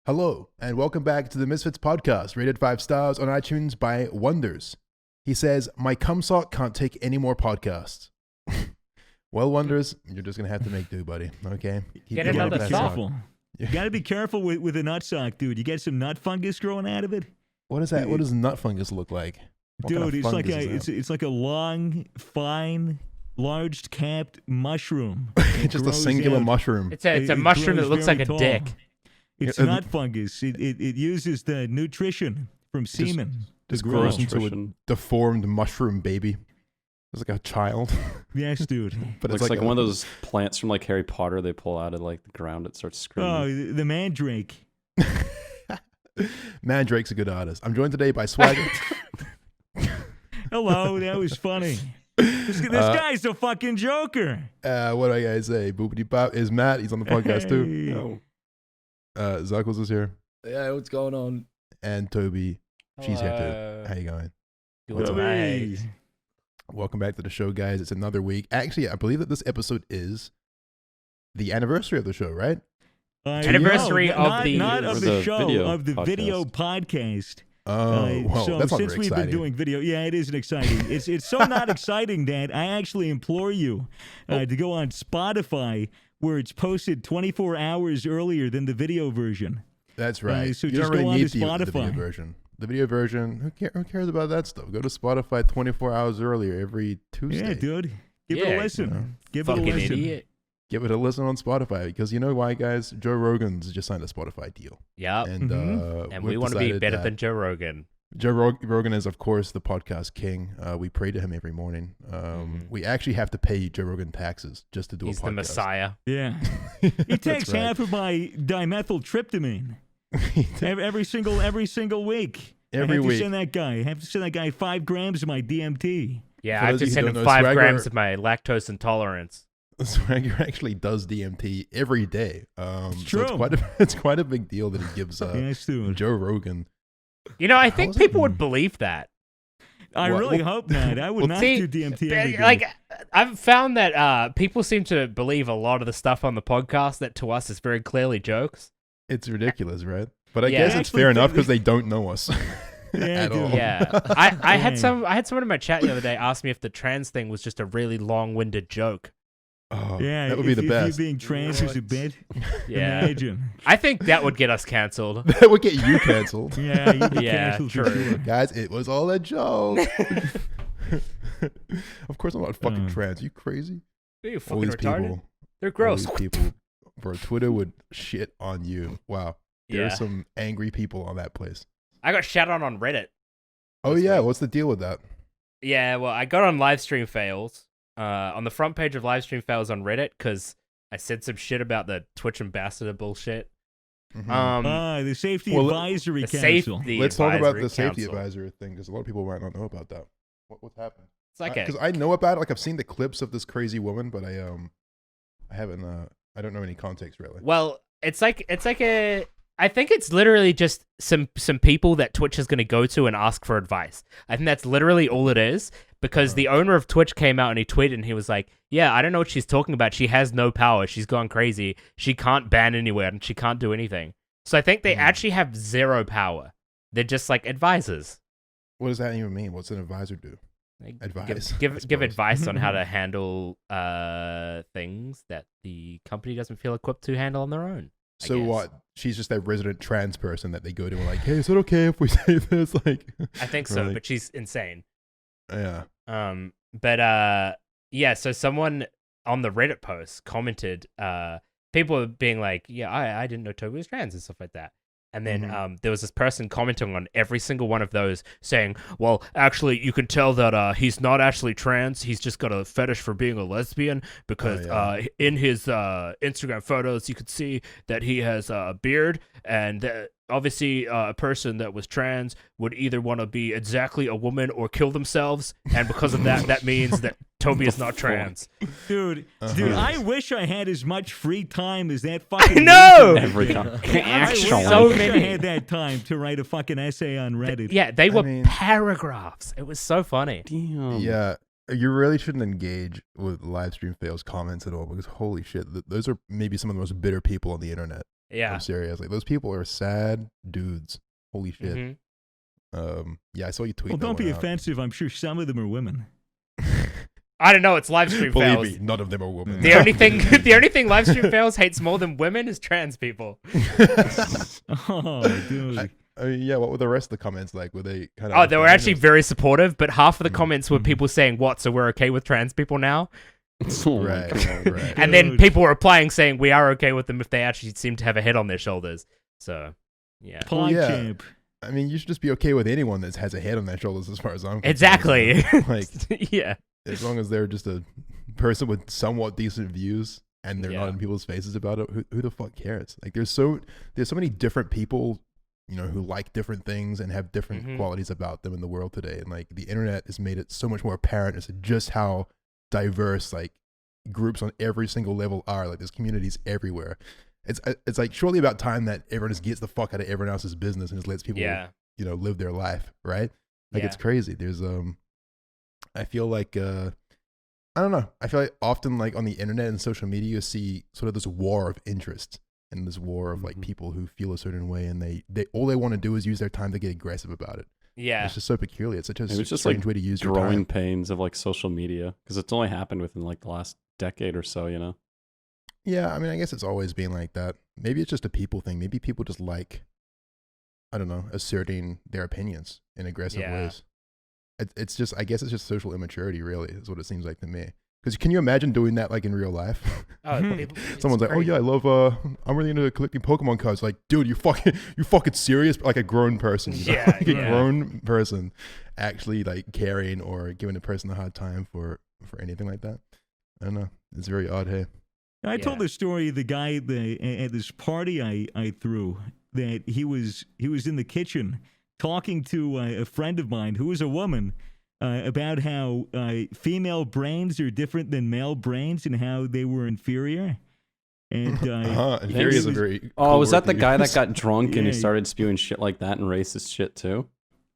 Hello, and welcome back to the Misfits podcast, rated 5 stars on iTunes by Wonders. He says, my cumsock can't take any more podcasts. Well, Wonders, you're just going to have to make do, buddy, okay? Get another sock. You got to be careful with a nut sock, dude. You get some nut fungus growing out of it. What is that? What does nut fungus look like? What Dude, kind of it's like fungus it's like a long, fine, large-capped mushroom. It's just a singular mushroom. It's a mushroom that looks like a dick. It's nut fungus. It uses the nutrition from semen. Just grows into a deformed mushroom baby. It's like a child. Yes, dude. But it's like one of those plants from like Harry Potter they pull out of like the ground. It starts screaming. Oh, the mandrake. Mandrake's a good artist. I'm joined today by Swagger. Hello, that was funny. This guy's a fucking joker. What do I gotta say? Boopity Pop is Matt. He's on the podcast too. No. Zuckles is here. Yeah, what's going on? And Toby, she's here too. How you going? Hey. Welcome back to the show, guys. It's another week. Actually, I believe that this episode is the anniversary of the show, right? Anniversary of the not of the show, video of the podcast. video podcast. Oh, whoa, so that's not since very we've exciting. been doing video, yeah, it isn't exciting. It's so not exciting that I actually implore you to go on Spotify, where it's posted 24 hours earlier than the video version. That's right. So you just don't really go on need to the video Spotify. version. The video version, who cares about that stuff? Go to Spotify 24 hours earlier every Tuesday. Yeah, dude. Give it a listen. You know, Give it a fucking listen. idiot. Give it a listen on Spotify because you know why, guys? Joe Rogan's just signed a Spotify deal. Yep. And, And we want to be better than Joe Rogan. Joe Rogan is, of course, the podcast king. We pray to him every morning. We actually have to pay Joe Rogan taxes just to do He's a podcast. the Messiah. Yeah. He takes right. half of my dimethyltryptamine every single week. Every I have week. To send that guy. I have to send that guy 5 grams of my DMT. Yeah, For I have those to of you who send don't him know, 5 Swagger- grams of my lactose intolerance. Swagger actually does DMT every day. It's So true. it's quite a big deal that he gives Yes, dude. Joe Rogan. You know, I How think is it- people would believe that. I What? really hope not. I would not See, do DMT every day. like, I've found that people seem to believe a lot of the stuff on the podcast that to us is very clearly jokes. It's ridiculous, right? But I Yeah. guess I it's actually fair enough think- because they don't know us Yeah, at all. dude. Yeah, I had Dang. someone in my chat the other day ask me if the trans thing was just a really long-winded joke. Oh, Yeah, that would be the if best. you being trans is a bit, Yeah, imagine. I think that would get us canceled. That would get you canceled. Yeah, you'd be Yeah, canceled for true. sure. Guys, it was all a joke. Of course, I'm not fucking trans. You crazy? Are you All fucking these retarded? people. They're All gross. these people. Bro, Twitter would shit on you. Wow. There are Yeah. some angry people on that place. I got shot on Reddit. Oh, This yeah. week. What's the deal with that? Yeah, well, I got on Livestream Fails, on the front page of Livestream Fails on Reddit, because I said some shit about the Twitch ambassador bullshit. Mhm. The Safety Well, Advisory the Council. safety Let's talk about advisory the safety council. advisor thing because a lot of people might not know about that. What's happened? It's like Because I know about it. Like I've seen the clips of this crazy woman, but I haven't. I don't know any context really. well, it's like a. I think it's literally just some people that Twitch is going to go to and ask for advice. I think that's literally all it is, because the owner of Twitch came out and he tweeted and he was like, "Yeah, I don't know what she's talking about. She has no power. She's gone crazy. She can't ban anywhere and she can't do anything." So I think they actually have zero power. They're just like advisors. What does that even mean? What's an advisor do? Like, Advice, I Give suppose. advice on how to handle things that the company doesn't feel equipped to handle on their own. I So guess. what? She's just a resident trans person that they go to and like, hey, is it okay if we say this? Like, I think so, really? but she's insane. Yeah. Yeah, so someone on the Reddit post commented, people were being like, yeah, I didn't know Toby was trans and stuff like that. And then there was this person commenting on every single one of those saying, well, actually, you can tell that he's not actually trans. He's just got a fetish for being a lesbian because in his Instagram photos, you could see that he has a beard. And that obviously a person that was trans would either want to be exactly a woman or kill themselves. And because of that, that means that Toby is not trans. Dude, Uh-huh. I wish I had as much free time as that fucking. I know! loser. Every time. I wish Actually. So I many. had that time to write a fucking essay on Reddit. Yeah, they were mean- paragraphs. It was so funny. Damn. Yeah. You really shouldn't engage with live stream fails comments at all because holy shit, those are maybe some of the most bitter people on the internet. Yeah. I'm serious. Like those people are sad dudes. Holy shit. Mhm. Yeah, I saw you tweet. Well, that don't be one out. offensive. I'm sure some of them are women. I don't know. It's live stream Believe fails. me, none of them are women. The only thing live stream fails hates more than women is trans people. Oh, dude. I mean, yeah. What were the rest of the comments like? Were they kind of? Oh, they were actually very supportive, but half of the comments were people saying, "What? So we're okay with trans people now?" Oh my Right, God. right. And then Dude. people were replying saying, "We are okay with them if they actually seem to have a head on their shoulders." So, yeah. Pog yeah. champ. I mean, you should just be okay with anyone that has a head on their shoulders, as far as I'm concerned. Exactly. Like, Yeah. as long as they're just a person with somewhat decent views and they're Yeah. not in people's faces about it, who the fuck cares? Like, there's so many different people, you know, who like different things and have different Mhm. qualities about them in the world today. And like, the internet has made it so much more apparent as to just how diverse like groups on every single level are. Like, there's communities everywhere. It's like surely about time that everyone just gets the fuck out of everyone else's business and just lets people, Yeah. you know, live their life, right? Like, Yeah. it's crazy. There's I feel like I don't know. I feel like often like on the internet and social media you see sort of this war of interest and this war of like people who feel a certain way and they all they want to do is use their time to get aggressive about it. Yeah. It's just so peculiar. It's such a Maybe it's just strange like way to use your growing time. pains of like social media because it's only happened within like the last decade or so, you know. Yeah, I mean, I guess it's always been like that. Maybe it's just a people thing. Maybe people just like, I don't know, asserting their opinions in aggressive Yeah. ways. It's just, I guess it's just social immaturity, really, is what it seems like to me. Because can you imagine doing that like in real life? Oh, Mhm. it's Someone's like, "Oh great. yeah, I love. I'm really into collecting Pokemon cards." Like, dude, you fucking serious? Like a grown person, you know? Yeah, like a yeah. grown person, actually like caring or giving a person a hard time for anything like that. I don't know. It's very odd. Hey, I told Yeah. the story of the guy at this party I threw that he was in the kitchen talking to a friend of mine who was a woman about how female brains are different than male brains and how they were inferior. And Inferior is a very. Oh, cool was that word the to guy that use. got drunk and he Yeah. started spewing shit like that and racist shit too?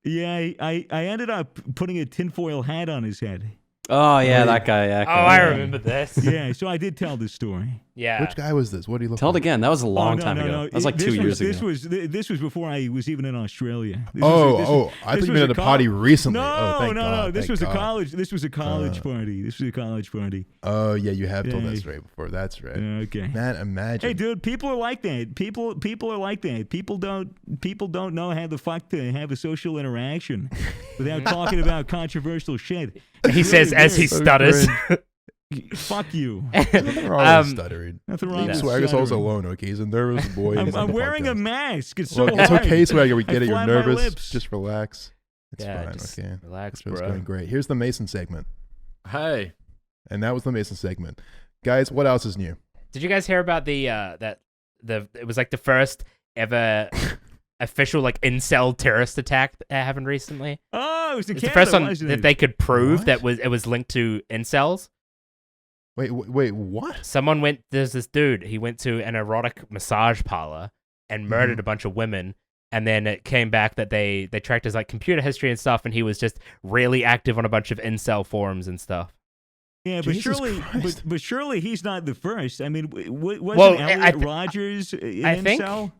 yeah, I ended up putting a tinfoil hat on his head. Oh yeah, that guy. Oh, I remember this. Yeah, so I did tell the story. Yeah. Which guy was this? What do you look Tell it like? again. That was a long no, time no, ago. no. That was like This 2 years ago. This was before I was even in Australia. I thought you meant at a party recently. No, oh, thank no, God, no. This thank was God. a college. This was a college party. This was a college party. Oh yeah, you have told Yeah. that story before. That's right. Okay. Man, imagine. Hey, dude, people are like that. People are like that. People don't know how the fuck to have a social interaction without talking about controversial shit. He It's says really as he weird. So stutters. Fuck you. Nothing wrong Um, with stuttering. Nothing wrong Leave with Swagger Souls stuttering. alone, okay? He's a nervous boy. I'm, He's on I'm the wearing a podcast. mask. It's so Look, it's hard. okay, Swagger. We get I it. You're flap my nervous. lips. Just relax. It's Yeah, fine. just Okay. relax, Show's bro. going great. Here's the Mason segment, Hey. and that was the Mason segment. Guys, what else is new? Did you guys hear about the it was like the first ever official like incel terrorist attack that happened recently? Oh, it was in It's the Canada, first one wasn't that it? they could prove What? that it was linked to incels. Wait, what? There's this dude, he went to an erotic massage parlor and murdered a bunch of women. And then it came back that they tracked his like computer history and stuff, and he was just really active on a bunch of incel forums and stuff. Yeah, but Jesus surely, Christ. but surely he's not the first. I mean, wasn't Well, Elliot Rogers an I think- incel?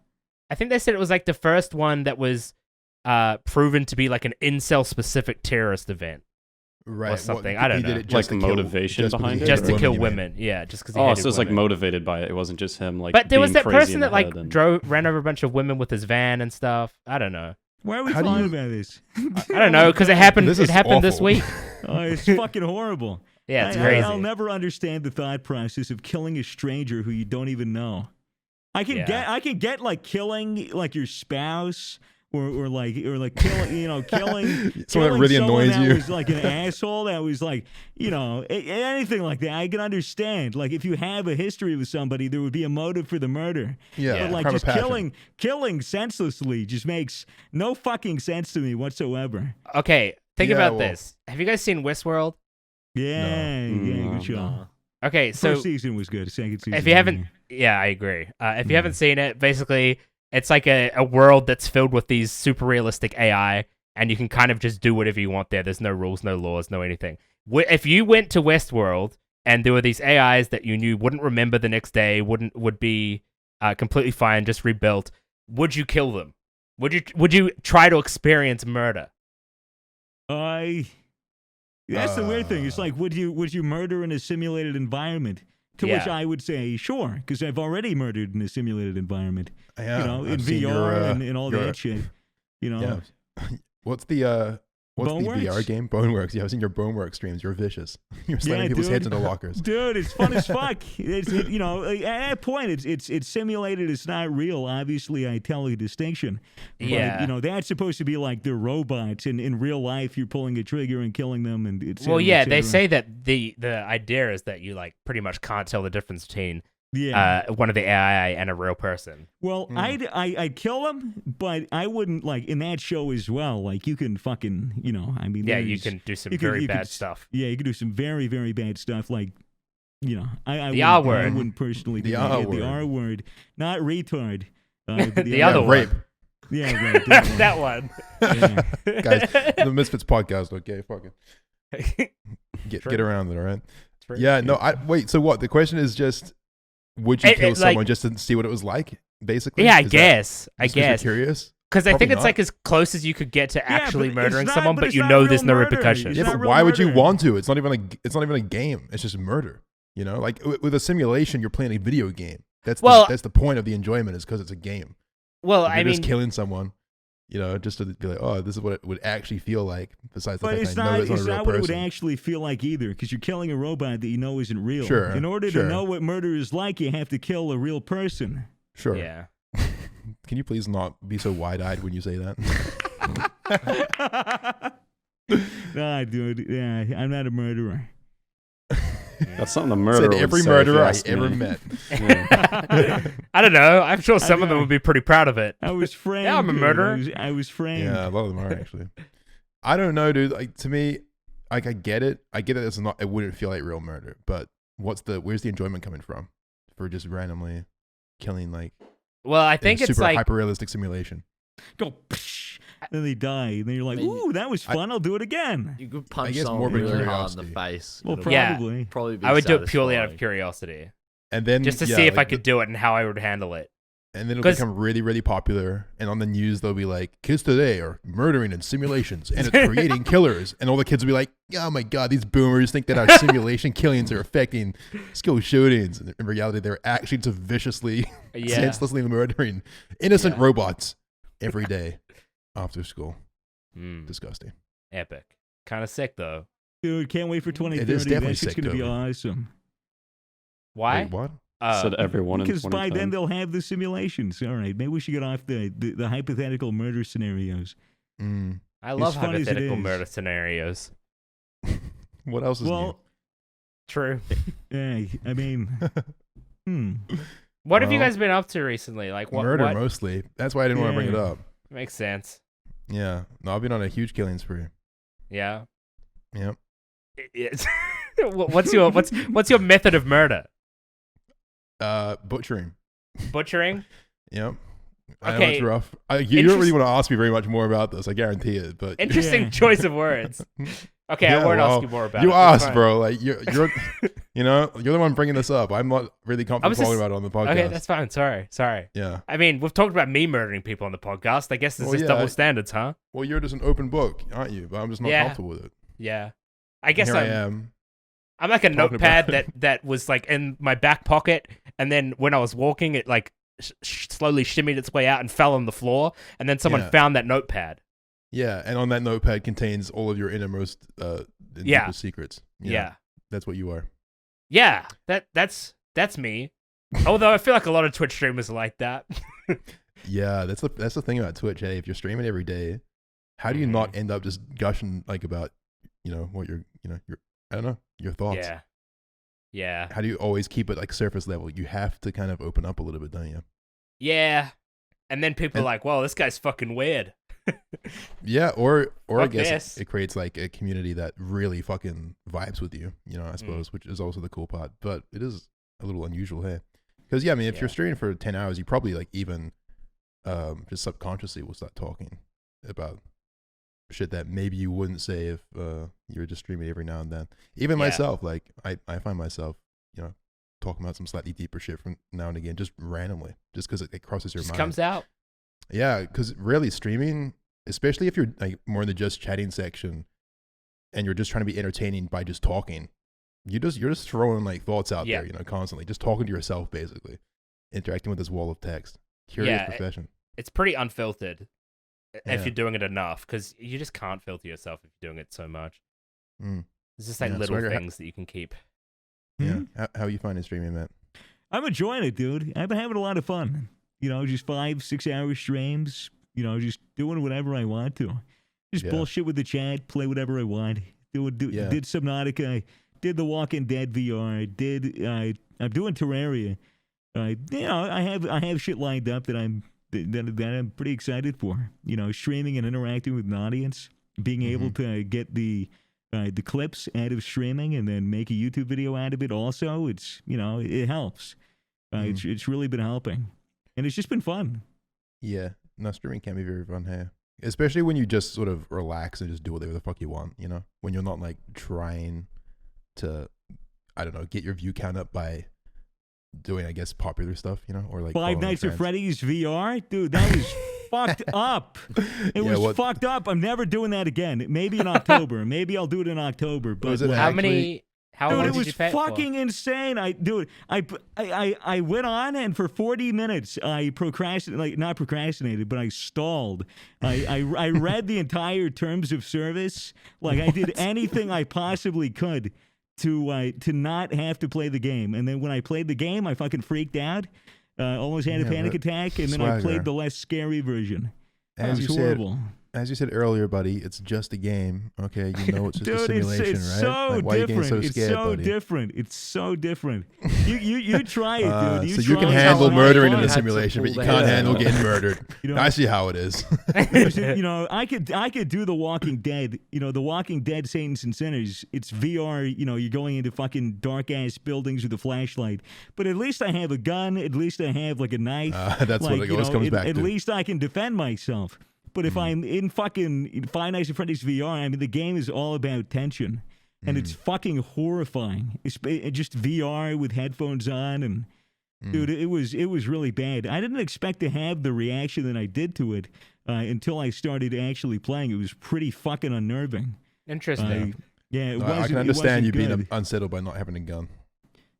I think they said it was like the first one that was proven to be like an incel specific terrorist event. Right. something. What, I don't he did know. it Like just to kill- motivation just because behind he it? hated Just to kill you mean? women, yeah. Just because he Oh, hated so it's like women. motivated by it. It wasn't just him like. But there was being that crazy person in that the like head and- ran over a bunch of women with his van and stuff. I don't know. Why are we How do talking you- about this? I don't know because it happened. This It is happened this awful. week. Oh, it's fucking horrible. Yeah, it's I- crazy. I'll never understand the thought process of killing a stranger who you don't even know. I can Yeah. get like killing like your spouse or like killing killing Someone that killing really someone annoys that you. was like an asshole that was like anything like that. I can understand. Like if you have a history with somebody, there would be a motive for the murder. Yeah. But like crime of just passion. killing senselessly just makes no fucking sense to me whatsoever. Okay, think Yeah, about well- this. Have you guys seen Westworld? Yeah, No. good show. Okay, so First season was good. Second season. if you haven't, yeah, I agree. If you haven't seen it, basically, it's like a world that's filled with these super realistic AI, and you can kind of just do whatever you want there. There's no rules, no laws, no anything. If you went to Westworld and there were these AIs that you knew wouldn't remember the next day, would be completely fine, just rebuilt. Would you kill them? Would you try to experience murder? That's the weird thing. It's like, would you murder in a simulated environment? To which I would say, sure, because I've already murdered in a simulated environment. Yeah, you know, in I've seen VR and all that shit. You know, yeah. What's the VR game? Boneworks. Yeah, I've seen your Boneworks streams. You're vicious. You're slamming people's heads into lockers. Dude, it's fun as fuck. You know, at that point, it's simulated. It's not real. Obviously, I tell a distinction. But, you know, that's supposed to be like they're robots, and in real life, you're pulling a trigger and killing them. And it's they say that the idea is that you like pretty much can't tell the difference between one of the AI and a real person. Well, I'd kill them, but I wouldn't, like, in that show as well, like, you can fucking, you know, I mean, you can do some very bad stuff. Yeah, you can do some very, very bad stuff, like, you know, the R word. I wouldn't personally do that. The R word. Not retard. The other one. Rape. Yeah, rape. That one. Yeah. Guys, the Misfits podcast, okay? Fucking get around it, all right? Yeah, no, wait, so what? The question is just, would you kill someone just to see what it was like, basically? Yeah, I guess. You're curious? Because I think it's like as close as you could get to actually murdering someone, but you know there's no repercussions. Yeah, but why would you want to? It's not even a game. It's just murder. You know, like with a simulation, you're playing a video game. That's the point of the enjoyment, is because it's a game. Well, I mean, just killing someone, you know, just to be like, oh, this is what it would actually feel like. Besides the fact I know it's not a real person. It's not what it would actually feel like either, because you're killing a robot that you know isn't real. Sure. In order to know what murder is like, you have to kill a real person. Sure. Yeah. Can you please not be so wide-eyed when you say that? Nah, dude. Yeah, I'm not a murderer. That's something a murderer Said every would say murderer I if you asked ever me. met. Yeah. I don't know. I'm sure some of them would be pretty proud of it. I was framed. Yeah, I'm a murderer. I was framed. Yeah, a lot of them are actually. I don't know, dude. Like, to me, like, I get it. I get that it wouldn't feel like real murder, but where's the enjoyment coming from for just randomly killing, like, well, I think it's super like hyper realistic simulation. Go, then they die, and then you're like, ooh, that was fun. I'll do it again. You could punch guess someone morbid really hard in curiosity. the face. Well, It'll probably. be I would do it purely out of satisfying. curiosity, And then just to see if I could do it and how I would handle it. And then it'll become really, really popular. And on the news, they'll be like, kids today are murdering in simulations and it's creating killers. And all the kids will be like, oh my God, these boomers think that our simulation killings are affecting school shootings. And in reality, they're actually just viciously, senselessly murdering innocent robots every day after school. Disgusting. Epic. Kind of sick, though. Dude, can't wait for 2030. It is definitely That shit's sick, going to be though. awesome. Why? Wait, what? Said everyone in Because by 2010. then they'll have the simulations. All right, maybe we should get off the hypothetical murder scenarios. I love fun as it hypothetical is. murder scenarios. What else is new? True. Yeah, I mean, What have you guys been up to recently? Like what? Murder, what? mostly. That's why I didn't want to bring it up. Makes sense. Yeah. No, I've been on a huge killing spree. Yeah. Yep. What's your method of murder? Butchering. Butchering? Yep. I know Okay. it's rough. You don't really want to ask me very much more about this. I guarantee it. But Interesting choice of words. Okay, I won't ask you more about it. You That's asked, fine. bro. Like you're you know, you're the one bringing this up. I'm not really comfortable talking about it on the podcast. Okay, that's fine. Sorry. Yeah. I mean, we've talked about me murdering people on the podcast. I guess there's just double standards, huh? Well, you're just an open book, aren't you? But I'm just not comfortable with it. Yeah. I guess Here I am. I'm like a talking notepad about that was like in my back pocket, and then when I was walking, it like slowly shimmied its way out and fell on the floor, and then someone found that notepad. Yeah, and on that notepad contains all of your innermost deepest secrets. Yeah. That's what you are. Yeah, that's me. Although I feel like a lot of Twitch streamers are like that. Yeah, that's the thing about Twitch. Hey, if you're streaming every day, how do you not end up just gushing like about what your I don't know, your thoughts? Yeah. How do you always keep it like surface level? You have to kind of open up a little bit, don't you? Yeah. And then people are like, "Well, this guy's fucking weird." Yeah, or I guess this. it creates like a community that really fucking vibes with you, I suppose, which is also the cool part. But it is a little unusual, hey? Because I mean, if you're streaming for 10 hours, you probably like even just subconsciously will start talking about shit that maybe you wouldn't say if you were just streaming every now and then. Even myself, like I find myself, talking about some slightly deeper shit from now and again, just randomly, just because it crosses your Just mind. comes out. Yeah, because really streaming, especially if you're like more in the just chatting section, and you're just trying to be entertaining by just talking, you're just throwing like thoughts out there, constantly, just talking to yourself, basically, interacting with this wall of text. Curious profession. It's pretty unfiltered if Yeah. you're doing it enough, because you just can't filter yourself if you're doing it so much. It's just like Yeah, little Swagger, things that you can keep. Yeah. How you finding streaming, Matt? I'm enjoying it, dude. I've been having a lot of fun. Just 5-6 hour streams. Just doing whatever I want to. Just bullshit with the chat, play whatever I want. Did Subnautica, did The Walking Dead VR, I'm doing Terraria. I have shit lined up that I'm pretty excited for. Streaming and interacting with an audience, being able to get the clips out of streaming and then make a YouTube video out of it. Also, it helps. It's really been helping, and it's just been fun. Yeah, no, streaming can be very fun here, especially when you just sort of relax and just do whatever the fuck you want. When you're not like trying to, I don't know, get your view count up by doing, I guess, popular stuff, or like Five Nights at Freddy's VR, dude. That was fucked up. It was fucked up. I'm never doing that again. Maybe in October. Maybe I'll do it in October. But How long dude, it did was you pay fucking for? insane. I went on, and for 40 minutes I not procrastinated, but I stalled. I read the entire terms of service. Like I did anything I possibly could to not have to play the game. And then when I played the game, I fucking freaked out. Almost had a panic attack, and then I played the less scary version. It was horrible. As you said earlier, buddy, it's just a game. Okay, it's just Dude, a simulation, it's right? so like, why different. Are you getting so scared, it's so buddy? different. It's so different. You try it, dude. So you can handle murdering in the simulation, but you can't handle getting murdered. I see how it is. I could do The Walking Dead. The Walking Dead Saints and Sinners. It's VR. You're going into fucking dark ass buildings with a flashlight. But at least I have a gun. At least I have like a knife. That's what it always comes back to. At least I can defend myself. But if I'm in fucking Five Nights at Freddy's VR, I mean, the game is all about tension. And it's fucking horrifying. It's just VR with headphones on. And, dude, it was really bad. I didn't expect to have the reaction that I did to it until I started actually playing. It was pretty fucking unnerving. Interesting. I can understand you being unsettled by not having a gun.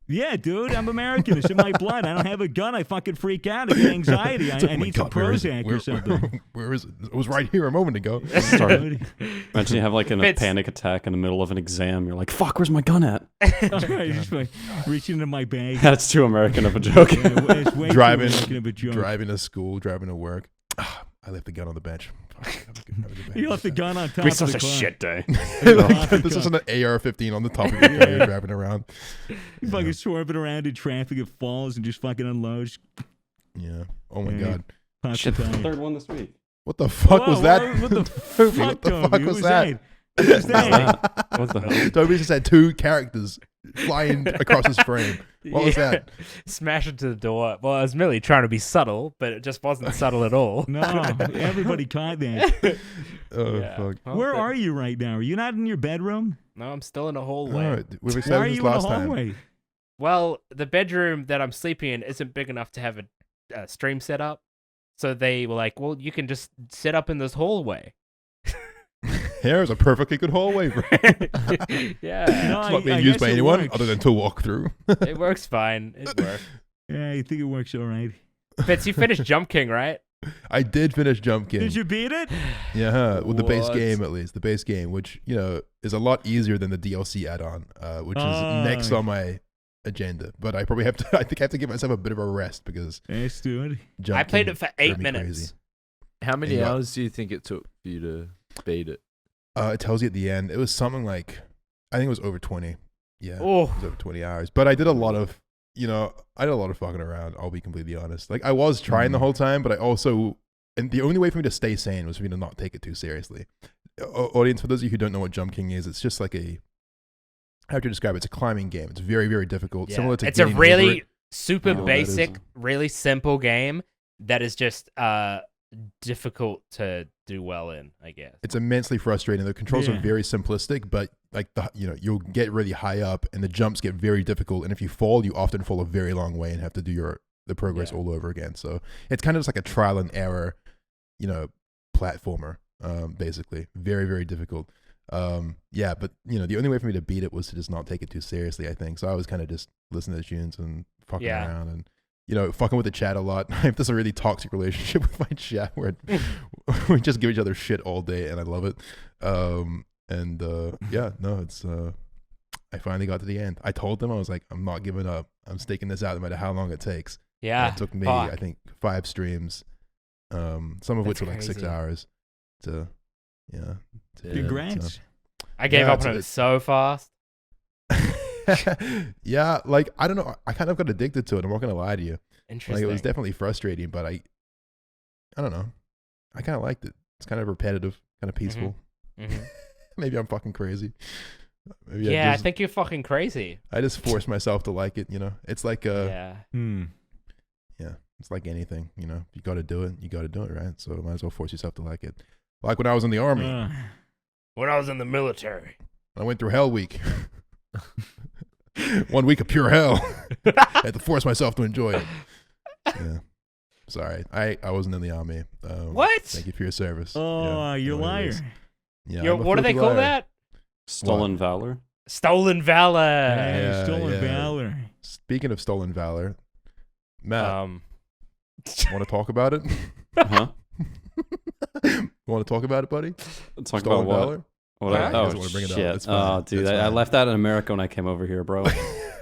Yeah, dude, I'm American. It's in my blood. I don't have a gun. I fucking freak out. I get anxiety. I need some Prozac or something. Where is it? It was right here a moment ago. Imagine you have like a panic attack in the middle of an exam. You're like, fuck, where's my gun at? Just like reaching into my bag. That's too American of a joke. It's way driving, too American of a joke. Driving to school, driving to work. I left the gun on the bench. You left the gun on top Be of the such a car. shit day. This is an AR-15 on the top of your car you're driving around. You fucking swerving around in traffic, it falls and just fucking unloads. Yeah. Oh my god. Shit, the third one this week. What the fuck was that? What the fuck, fuck was that? What was that? What the hell? Toby just had two characters flying across his frame. What was that? Smash into the door. Well, I was merely trying to be subtle, but it just wasn't subtle at all. No, everybody caught that. Fuck. Well, Where are you right now? Are you not in your bedroom? No, I'm still in a hallway. All right, we've Why are established you this in the last time. hallway? Well, the bedroom that I'm sleeping in isn't big enough to have a stream set up. So they were like, well, you can just set up in this hallway. Here's a perfectly good hallway, bro. Yeah. No, It's not I being used guess by it anyone works. other than to walk through. It works fine. It works. Yeah, I think it works all right. Fitz, you finished Jump King, right? I did finish Jump King. Did you beat it? Yeah, with the base What? game at least. The base game, which, is a lot easier than the DLC add-on, which is next on my agenda. But I probably have to, I think I have to give myself a bit of a rest because Yes, dude. Jump I played King it for drove 8 me minutes. crazy. How many Yeah. hours do you think it took for you to beat it? It tells you at the end. It was something like, I think it was over 20. Yeah, Oh, it was over 20 hours. But I did a lot of, I did a lot of fucking around. I'll be completely honest. Like I was trying the whole time, but I also, and the only way for me to stay sane was for me to not take it too seriously. Audience, for those of you who don't know what Jump King is, it's just like how to describe it? It's a climbing game. It's very, very difficult. yeah. Similar to It's a getting over really it. super Oh, that basic, is- really simple game that is just difficult to do well in, I guess. It's immensely frustrating. The controls are Yeah. very simplistic, but like you'll get really high up, and the jumps get very difficult. And if you fall, you often fall a very long way and have to do the progress all over again. So it's kind of just like a trial and error, platformer. Basically, very very difficult. Yeah, but the only way for me to beat it was to just not take it too seriously, I think. So I was kind of just listening to tunes and fucking around and fucking with the chat a lot. I have this really toxic relationship with my chat where we just give each other shit all day, and I love it. It's I finally got to the end. I told them, I was like, I'm not giving up. I'm sticking this out no matter how long it takes. Yeah, And it took me, fuck. I think, 5 streams, some of which were like 6 crazy. hours. To Congrats. I gave Yeah, up on it so fast. yeah, like I don't know. I kind of got addicted to it. I'm not gonna lie to you. Interesting. Like it was definitely frustrating, but I don't know. I kind of liked it. It's kind of repetitive, kind of peaceful. Mhm. Maybe I'm fucking crazy. Maybe Yeah, I just, think you're fucking crazy. I just force myself to like it. It's like Yeah. it's like anything. You got to do it. You got to do it, right? So might as well force yourself to like it. Like when I was in the army, When I was in the military. I went through Hell Week. 1 week of pure hell. I had to force myself to enjoy it. Yeah. Sorry, I wasn't in the army. What? Thank you for your service. Oh, Yeah, you're a I know what it liar. is. Yeah, You're, I'm a what do they filthy call liar. that? Stolen valor. Stolen valor. Yeah, Stolen yeah. valor. Speaking of stolen valor, Matt, Um, want to talk about it? Huh? Want to talk about it, buddy? Talk Stolen about what? valor? What Huh? He doesn't wanna bring it up. shit. It's fine. Oh, dude, It's I fine. left that in America when I came over here, bro.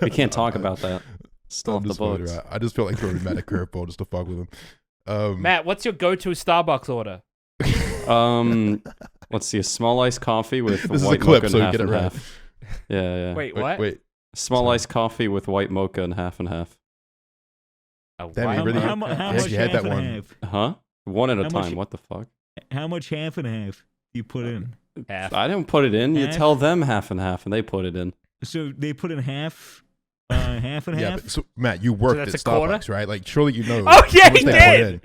We can't talk about that. Still I'm off the just fucking books. around. I just feel like throwing Matt a curveball just to fuck with him. Matt, what's your go-to Starbucks order? Let's see, a small iced coffee with This is a white clip, mocha so you and half get it and right. half. Yeah. Wait, what? Wait. Small Sorry. iced coffee with white mocha and half and half. A Damn, white you really- how mocha? much you had half that and one. half? Huh? One at a How much- time. What the fuck? How much half and half do you put in? Half. I didn't put it in. You Half? tell them half and half, and they put it in. So they put in half and Yeah, half? but so Matt, you worked that's at a quarter? Starbucks, right? Like, surely you know. Oh, yeah, how much he they put did. in.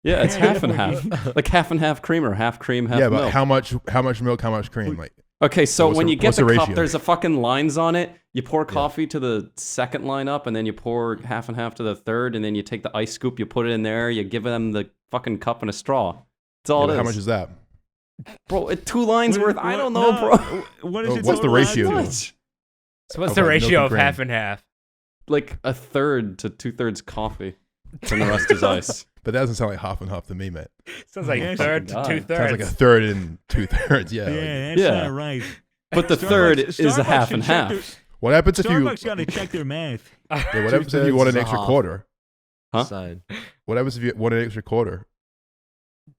Yeah, it's Yeah, half and half. Like half and half creamer, half cream, half Yeah, milk. but how much milk, how much cream? Like, Okay, so What's when the- you get what's the the cup, ratio? there's a fucking lines on it. You pour coffee to the second line up, and then you pour half and half to the third, and then you take the ice scoop, you put it in there, you give them the fucking cup and a straw. That's all yeah, it but is. how much is that? Bro, 2 lines worth? I don't know, No, bro. What is Oh, it? what's the total ratio? out to? Much. So what's Okay, the milk ratio and of cream. half and half? Like a third to 2/3 coffee, and the rest is ice. But that doesn't sound like half and half to me, Matt. Sounds like Yeah, third to God. Sounds 2/3. like a third and 2/3. Yeah. Yeah, like- that's Yeah. not right. But the Starbucks- third is a Starbucks half should and check half. what happens if you? Starbucks got to check their math. Yeah, what happens if you want an 2/3 extra half. quarter? Huh? Sign. What happens if you want an extra quarter?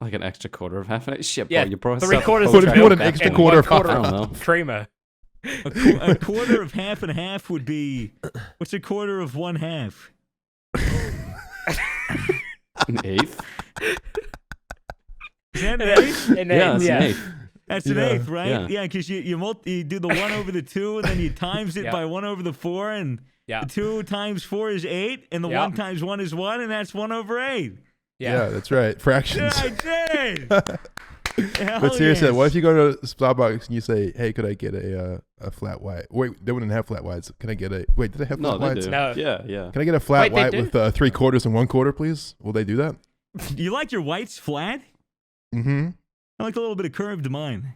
Like an extra quarter of half and half. Shit, Yeah, bro, you brought 3/4 What if of you want milk an extra and quarter 1/4 of I don't know. of creamer. A quarter of half and half would be. What's a quarter of one half? An eighth? Is that an eighth? And then, Yeah, that's an eighth. That's an Yeah. eighth, right? Yeah. Yeah, because you do the 1 over the 2, and then you times it Yeah. by 1 over the 4, and Yeah. the 2 times 4 is 8, and the Yeah. 1 times 1 is 1, and that's 1 over 8. Yeah, that's right. Fractions. Yeah, I did it. Hell But seriously, yes. what if you go to Starbucks and you say, "Hey, could I get a flat white?" Wait, they wouldn't have flat whites. Can I get a? Wait, do they have No, flat they whites? do. No. Yeah. Can I get a flat Wait, they white do? with 3/4 and 1/4, please? Will they do that? You like your whites flat? Mm-hmm. I like a little bit of curve to mine.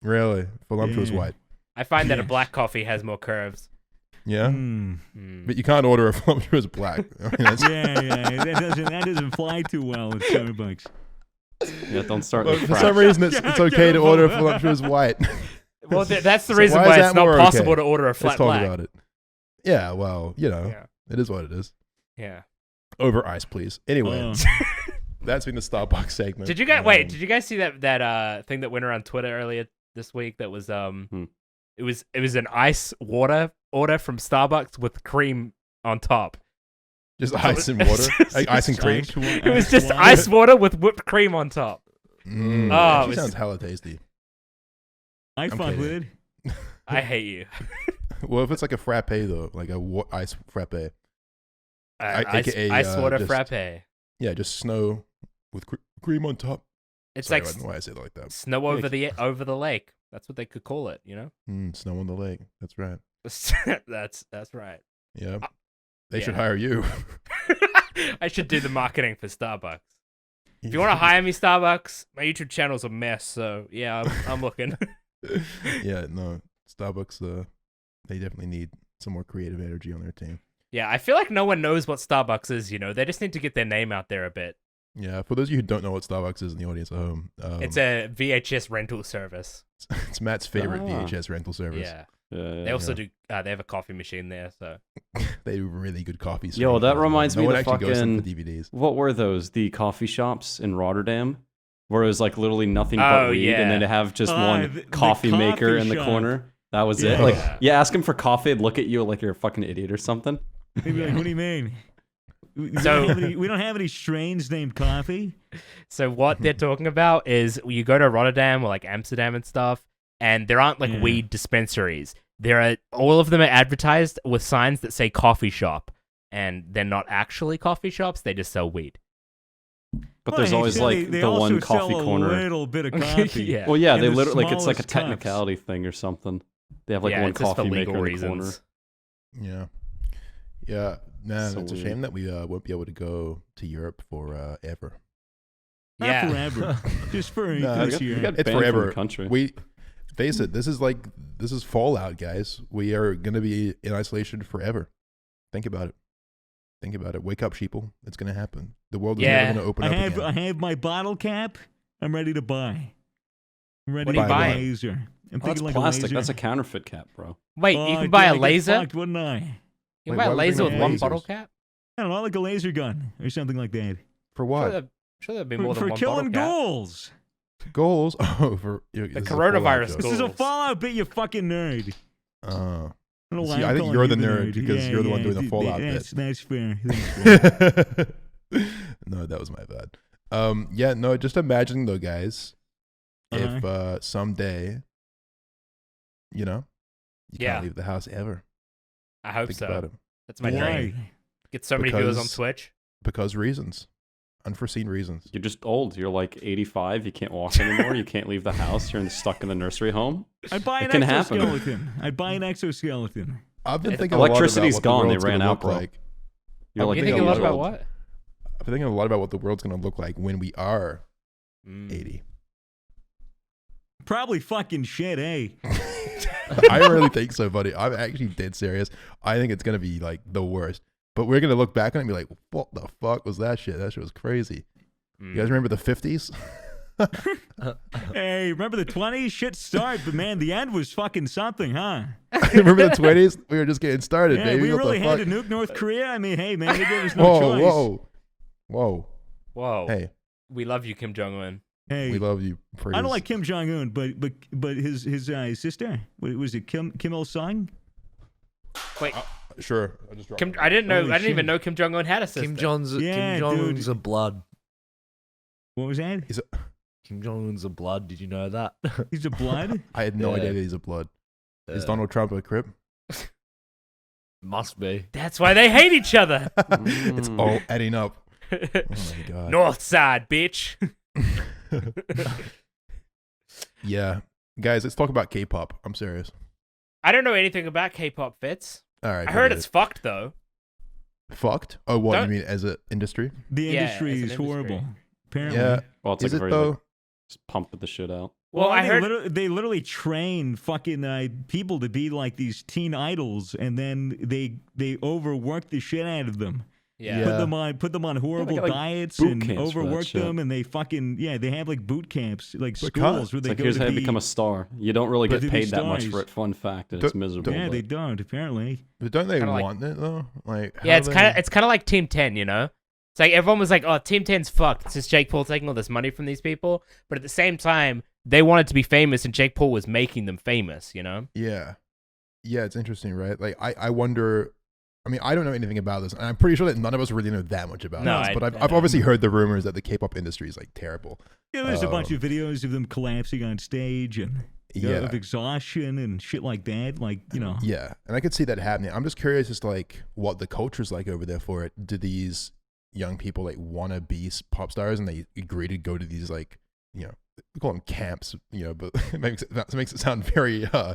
Really, voluptuous Yeah. white. I find that a Yes. black coffee has more curves. Yeah, Mm. but you can't order a voluptuous black. I mean, that's, Yeah, that doesn't fly too well at Starbucks. Yeah, don't start But the for frac. some reason, it's Yeah, okay to order a yeah. voluptuous white. Well, that's the So reason why is why that it's not more possible okay? to order a flat Let's talk black. about it. Yeah, well, Yeah. it is what it is. Yeah. Over ice, please. Anyway, Oh. that's been the Starbucks segment. Did you guys Did you guys see that thing that went around Twitter earlier this week? That was it was an ice water order from Starbucks with cream on top. Just ice and water, like ice and cream? It was just ice water with whipped cream on top. Mm, Oh, actually it was- sounds hella tasty. I I'm fuck kidding. with it. I hate you. Well, if it's like a frappe though, like a ice frappe, Ice, AKA, ice water just- frappe. yeah, just snow with cream on top. It's Sorry, like I don't know why I say it like that. snow over the lake. That's what they could call it, you know? Snow on the lake. That's right. That's right. Yeah. They should yeah. hire you. I should do the marketing for Starbucks. If you want to hire me, Starbucks, my YouTube channel's a mess, so yeah, I'm looking. Yeah, no. Starbucks, they definitely need some more creative energy on their team. Yeah, I feel like no one knows what Starbucks is, you know? They just need to get their name out there a bit. Yeah, for those of you who don't know what Starbucks is in the audience at home, It's a VHS rental service. it's Matt's favorite Ah. VHS rental service. Yeah. Yeah, They also do, they have a coffee machine there, so. They do really good coffee. Yo, service. that reminds no me one of the actually goes in for fucking- DVDs. What were those? The coffee shops in Rotterdam? Where it was like literally nothing but weed, and then to have just one the coffee maker coffee in the shop. corner. That was Yeah. it. Like, Yeah. yeah, ask him for coffee, and look at you like you're a fucking idiot or something. They'd be like, what do you mean? We don't have any strains named coffee. So what they're talking about is you go to Rotterdam or like Amsterdam and stuff, and there aren't like Yeah. weed dispensaries. All of them are advertised with signs that say coffee shop, and they're not actually coffee shops. They just sell weed. But Well, there's hey, always so like they the also one sell coffee a corner. little bit of coffee. Yeah. Well, yeah, in they the literally like it's like a smallest cups. technicality thing or something. They have like yeah, one it's just for coffee legal maker in the corner. reasons. Yeah. Yeah. Man, So it's a weird. shame that we won't be able to go to Europe for ever. Not Yeah. forever. Just for No, this We year. got It's banned from forever. the country. We face it. This is Fallout, guys. We are gonna be in isolation forever. Think about it. Think about it. Wake up, sheeple. It's gonna happen. The world is Yeah. never gonna open I up have again. I have my bottle cap. I'm ready to buy. I'm ready What to are you buy a buying? laser. I'm Oh, that's thinking like plastic. a laser. That's a counterfeit cap, bro. Wait, you Fuck, can buy yeah, a I get laser? fucked, wouldn't I? You can Wait, buy a why would laser they with make one lasers? bottle cap? I don't know, like a laser gun or something like that. For Sure, what? sure there'd be For, more than for one killing bottle cap. ghouls. Goals? Oh, for The coronavirus This is a Ghouls. Fallout bit, you fucking nerd. Uh, I don't know why See, I'm I think calling you're you the nerd because you're the one doing the dude, Fallout that's, bit. That's fair. That's fair. No, that was my bad. Yeah, no, just imagine though, guys, if someday, you can't Yeah. leave the house ever. I hope Think so. about it. That's my dream. Why? Get so many viewers on Because- Twitch. Because reasons. Unforeseen reasons. You're just old. You're like 85. You can't walk anymore. You can't leave the house. You're stuck in the nursery home. I'd buy It an can happen. exoskeleton. I'd buy an exoskeleton. I've been If thinking a lot about electricity's what gone, the they world's ran gonna out, look bro. like. You're I'm like You thinking think a a lot lot about about- what? I've been thinking a lot about what the world's going to look like when we are Mm. 80. Probably fucking shit, eh? I really think so, buddy. I'm actually dead serious. I think it's going to be like the worst. But we're going to look back on it and be like, what the fuck was that shit? That shit was crazy. Mm. You guys remember the 50s? Hey, remember the 20s? Shit start, but man, the end was fucking something, huh? Remember the 20s? We were just getting started, Yeah, baby. we What really the had fuck? to nuke North Korea. I mean, hey, man, they gave us no Whoa, choice. whoa. Whoa. Hey, We love you, Kim Jong Un. Hey, we love you. For I don't his- like Kim Jong Un, but his sister, what was it, Kim Il Sung? Wait, Sure. I just dropped Kim, it. I didn't know. Holy I didn't even shit. know Kim Jong Un had a sister. Kim Jong-un's Yeah, a dude. blood. What was that? Kim Jong-un's a blood. Did you know that? He's a blood. I had no Yeah. idea that he's a blood. Is Uh, Donald Trump a crip? Must be. That's why they hate each other. It's Mm. all adding up. Oh my god. North side, bitch. Yeah. Guys, let's talk about K-pop. I'm serious. I don't know anything about K-pop, Fitz. All right. I heard forget it's fucked though. it. Fucked. Oh, what Don't- you mean as an industry? The Yeah, industry as an is industry. horrible. Apparently. Yeah. Well, it's Is like it very though? like, just pumping the shit out. Well, I heard. they literally train fucking people to be like these teen idols, and then they overwork the shit out of them. Yeah. Yeah. Put them on horrible get, like, diets boot and camps for that overwork shit. them, and they fucking they have like boot camps, like But schools where It's they like go here's to how you be. become a star. You don't really But get to be paid that much stars. for it. Fun fact, and Don't- it's miserable. Yeah, don't- they don't apparently. But don't they Kinda like- want it though? Like Yeah, how it's they- kind of like Team 10, you know. It's like everyone was like, "Oh, Team 10's fucked." It's just Jake Paul taking all this money from these people, but at the same time, they wanted to be famous, and Jake Paul was making them famous. You know? Yeah. Yeah, it's interesting, right? Like I wonder. I mean, I don't know anything about this, and I'm pretty sure that none of us really know that much about No, this. I- But I I've don't. obviously heard the rumors that the K-pop industry is like terrible. Yeah, there's a bunch Oh. of videos of them collapsing on stage and Yeah. of exhaustion and shit like that. Like Yeah, and I could see that happening. I'm just curious as to like what the culture's like over there for it. Do these, young people like want to be pop stars and they agree to go to these like, we call them camps, but it makes it sound very, I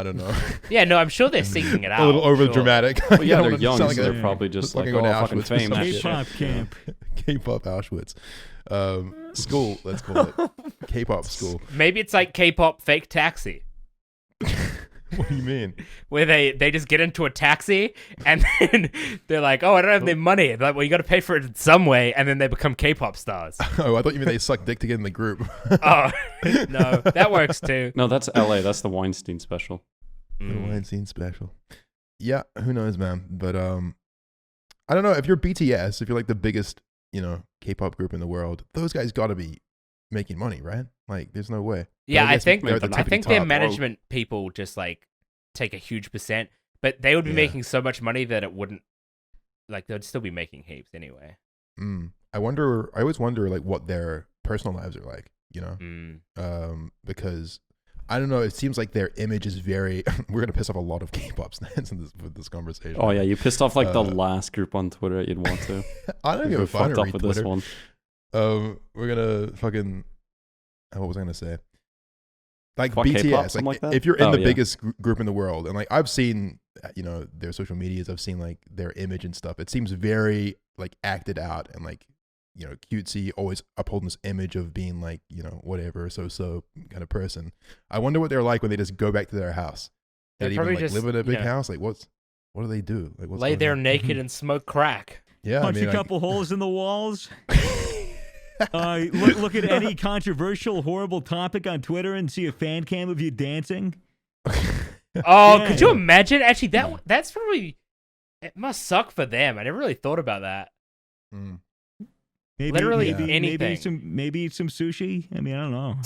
don't know. Yeah, no, I'm sure they're seeking it out. A little over sure. dramatic. Well, yeah, I don't they're want it to young, sound so like they're probably just like, fucking oh, going to fucking Auschwitz or fame. some that shit. shit. K-pop camp. K-pop Auschwitz. School, let's call it. K-pop school. Maybe it's like K-pop fake taxi, What do you mean? where they just get into a taxi and then they're like, oh, I don't have any money. They're like, well, you got to pay for it in some way, and then they become K-pop stars. Oh, I thought you meant they suck dick to get in the group. Oh, no, that works too. No, that's L.A. That's the Weinstein special. The Weinstein special. Yeah, who knows, man? But I don't know. If you're BTS, if you're like the biggest, K-pop group in the world, those guys got to be making money, right? Like, there's no way. Yeah, But I guess think they're at the I think their top. management people just like take a huge percent, but they would be Yeah. making so much money that it wouldn't, like, they'd still be making heaps anyway. I always wonder like what their personal lives are like, because I don't know. It seems like their image is very. We're gonna piss off a lot of K-pop fans with this conversation. Oh yeah, you pissed off like the last group on Twitter that you'd want to. I don't give We a fuck fucked to up read with Twitter. this one. We're gonna fucking. What was I gonna say? Like Fuck K-pop, BTS, something like that? if you're in Oh, the yeah. biggest group in the world, and like I've seen, their social medias, I've seen like their image and stuff. It seems very like acted out and like, cutesy, always upholding this image of being like, whatever, so kind of person. I wonder what they're like when they just go back to their house. They're They even probably like just, live in a big you know, house. Like what do they do? Like what's Lay going there on? naked and smoke crack. Yeah, Punch I mean, a couple holes in the walls. Look at any controversial, horrible topic on Twitter and see a fan cam of you dancing. Oh, Yeah. could you imagine? Actually, that's probably, it must suck for them. I never really thought about that. Mm. Maybe, Literally maybe anything. maybe some sushi. I mean, I don't know.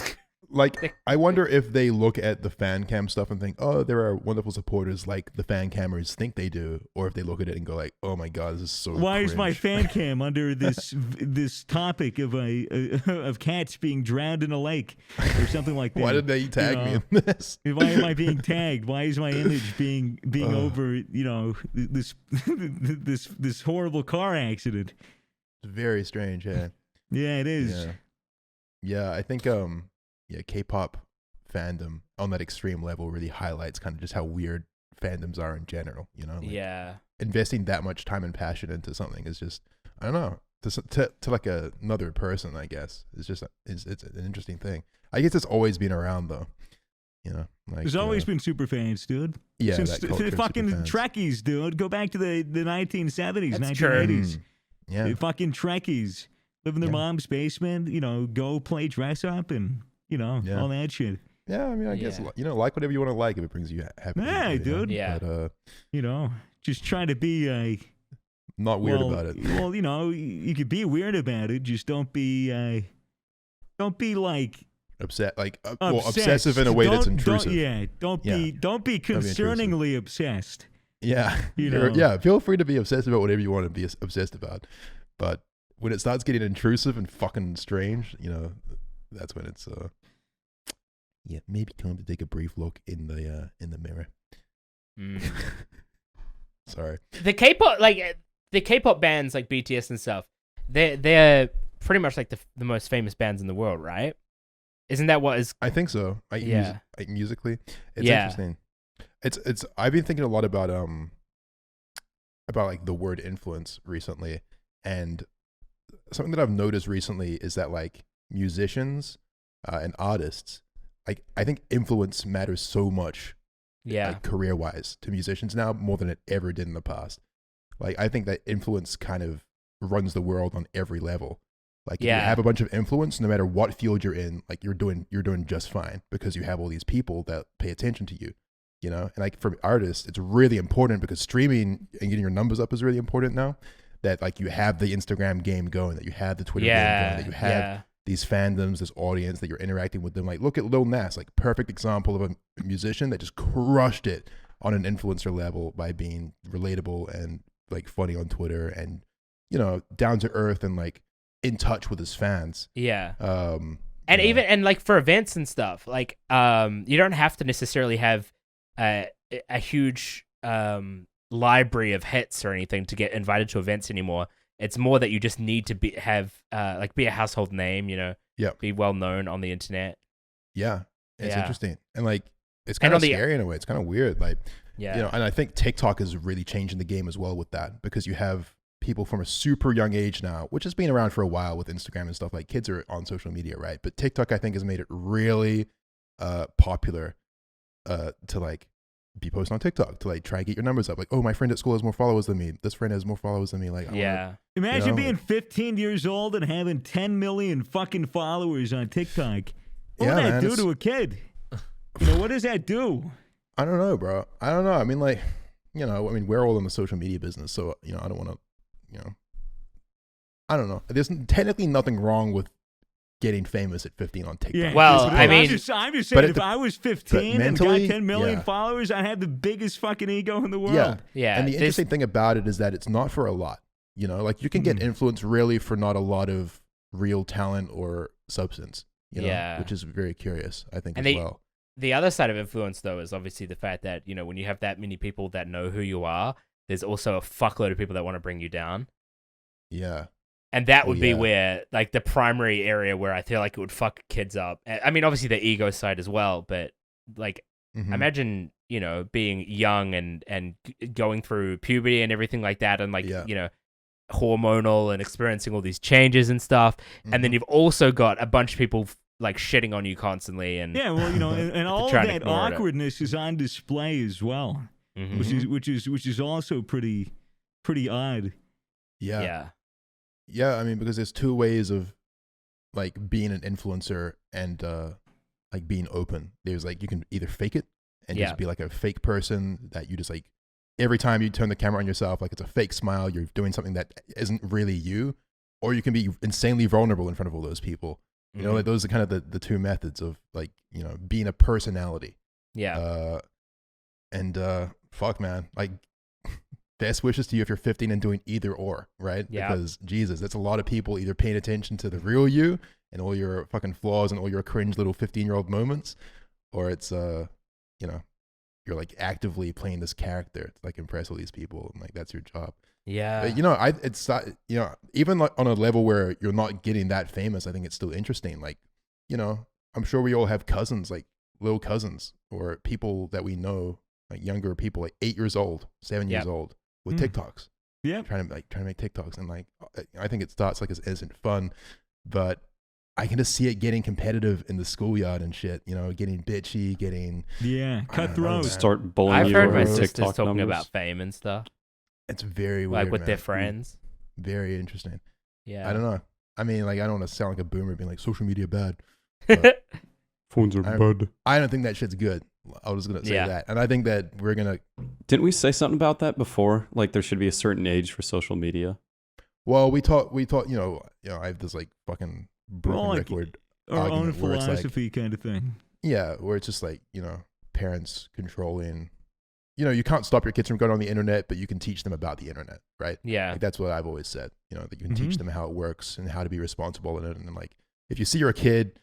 Like, I wonder if they look at the fan cam stuff and think, oh, there are wonderful supporters like the fan cammers think they do, or if they look at it and go like, oh my god, this is so. Why is my cringe. fan cam under this topic of cats being drowned in a lake or something like that? Why did they tag me know? in this? Why am I being tagged? Why is my image being over? This horrible car accident. It's very strange. Yeah, Yeah, it is. yeah. I think K-pop fandom on that extreme level really highlights kind of just how weird fandoms are in general. Like, Yeah. investing that much time and passion into something is just, I don't know, to like another person, I guess, it's just it's an interesting thing. I guess it's always been around though. Like There's always been super fans, dude. yeah, Since that culture the of fucking superfans. Trekkies, dude. Go back to the 1970s, That's true. 1980s. Yeah, The fucking Trekkies live in their Yeah. mom's basement. Go play dress up and Yeah. all that shit. yeah. I mean, I guess Yeah. like whatever you want to like if it brings you happiness. Yeah, dude. Yeah. But Just try to be not weird well, about it. Well, you could be weird about it. Just don't be like obsessive in a way that's intrusive. Don't be intrusive. concerningly obsessed. Yeah. know. Yeah. Feel free to be obsessed about whatever you want to be obsessed about. But when it starts getting intrusive and fucking strange, that's when it's maybe time to take a brief look in the mirror. Sorry. The K-pop bands like BTS and stuff, they're pretty much like the most famous bands in the world, right? Isn't that what is? I think so. Yeah. Musically, it's Yeah. interesting. It's. I've been thinking a lot about like the word influence recently, and something that I've noticed recently is that like musicians and artists, like I think influence matters so much, Yeah. like career wise to musicians now more than it ever did in the past. Like I think that influence kind of runs the world on every level. Like if you Yeah. have a bunch of influence, no matter what field you're in, like you're doing just fine because you have all these people that pay attention to you, And like for artists, it's really important because streaming and getting your numbers up is really important now. That like you have the Instagram game going, that you have the Twitter game going, that you have these fandoms, this audience, that you're interacting with them. Like look at Lil Nas, like perfect example of a musician that just crushed it on an influencer level by being relatable and like funny on Twitter and down to earth and like in touch with his fans. Yeah. And even like for events and stuff, like you don't have to necessarily have a huge library of hits or anything to get invited to events anymore. It's more that you just need to be a household name, Yep. be well known on the internet. Yeah. It's Yeah. interesting. And like, it's And kind on of the- scary in a way. It's kind of weird. Like, Yeah. and I think TikTok is really changing the game as well with that, because you have people from a super young age now, which has been around for a while with Instagram and stuff. Like, kids are on social media, right? But TikTok, I think, has made it really popular to like be posting on TikTok, to like try and get your numbers up. Like, oh, my friend at school has more followers than me. This friend has more followers than me. Like, Imagine You know, being 15 years old and having 10 million fucking followers on TikTok. What Yeah, would that man, do it's- to a kid? What does that do? I don't know, bro. I don't know. I mean, like, we're all in the social media business, so I don't want to, I don't know. There's technically nothing wrong with getting famous at 15 on TikTok. Yeah. Well, but I mean- I'm just but saying, at if the- I was 15 and got mentally, 10 million yeah. followers, I'd have the biggest fucking ego in the world. Yeah. Yeah. And the this- interesting thing about it is that it's not for a lot. Like, you can get influence really for not a lot of real talent or substance. Yeah. Which is very curious, I think, And as they- well. The other side of influence, though, is obviously the fact that, when you have that many people that know who you are, there's also a fuckload of people that want to bring you down. Yeah. And that Oh, would be yeah. where, like, the primary area where I feel like it would fuck kids up. I mean, obviously the ego side as well, but, like, Mhm. imagine, being young and going through puberty and everything like that, and, like, Yeah. hormonal and experiencing all these changes and stuff. And then Mhm. you've also got a bunch of people, like, shitting on you constantly. And Yeah, well, and all of trying to that ignore it. awkwardness is on display as well, Mhm. which is also pretty odd. Yeah. Yeah. Yeah, I mean, because there's two ways of like being an influencer and like being open. There's like, you can either fake it and Yeah. just be like a fake person that you just like, every time you turn the camera on yourself, like it's a fake smile, you're doing something that isn't really you, or you can be insanely vulnerable in front of all those people. Like those are kind of the two methods of like, being a personality. Yeah. Fuck, man, like best wishes to you if you're 15 and doing either or, right? Yeah. Because Jesus, that's a lot of people either paying attention to the real you and all your fucking flaws and all your cringe little 15-year-old moments, or it's you're like actively playing this character to like impress all these people, and like that's your job. Yeah. But, it's even like on a level where you're not getting that famous, I think it's still interesting. Like, I'm sure we all have cousins, like little cousins, or people that we know, like younger people, like 8 years old, 7 years Yep. old, with Mm. TikToks, Yeah. trying to make TikToks, and like I think it starts like as innocent fun, but I can just see it getting competitive in the schoolyard and shit. Getting bitchy, getting Yeah, I don't know, cutthroat. man. Start bullying I've you heard over my TikTok sisters talking numbers. about fame and stuff, it's very weird, like with their man. friends. Very interesting. Yeah. I don't know. I mean, like, I don't want to sound like a boomer being like social media bad. But Phones are I- bad. I don't think that shit's good. I was gonna say Yeah. that, and I think that we're gonna. Didn't we say something about that before? Like there should be a certain age for social media. Well, we taught. I have this like fucking broken Well, like, record. Our own argument where it's like- philosophy kind of thing. Yeah, where it's just like parents controlling. You can't stop your kids from going on the internet, but you can teach them about the internet, right? Yeah. Like that's what I've always said. That you can teach Mhm. them how it works and how to be responsible in it. And like, if you see your kid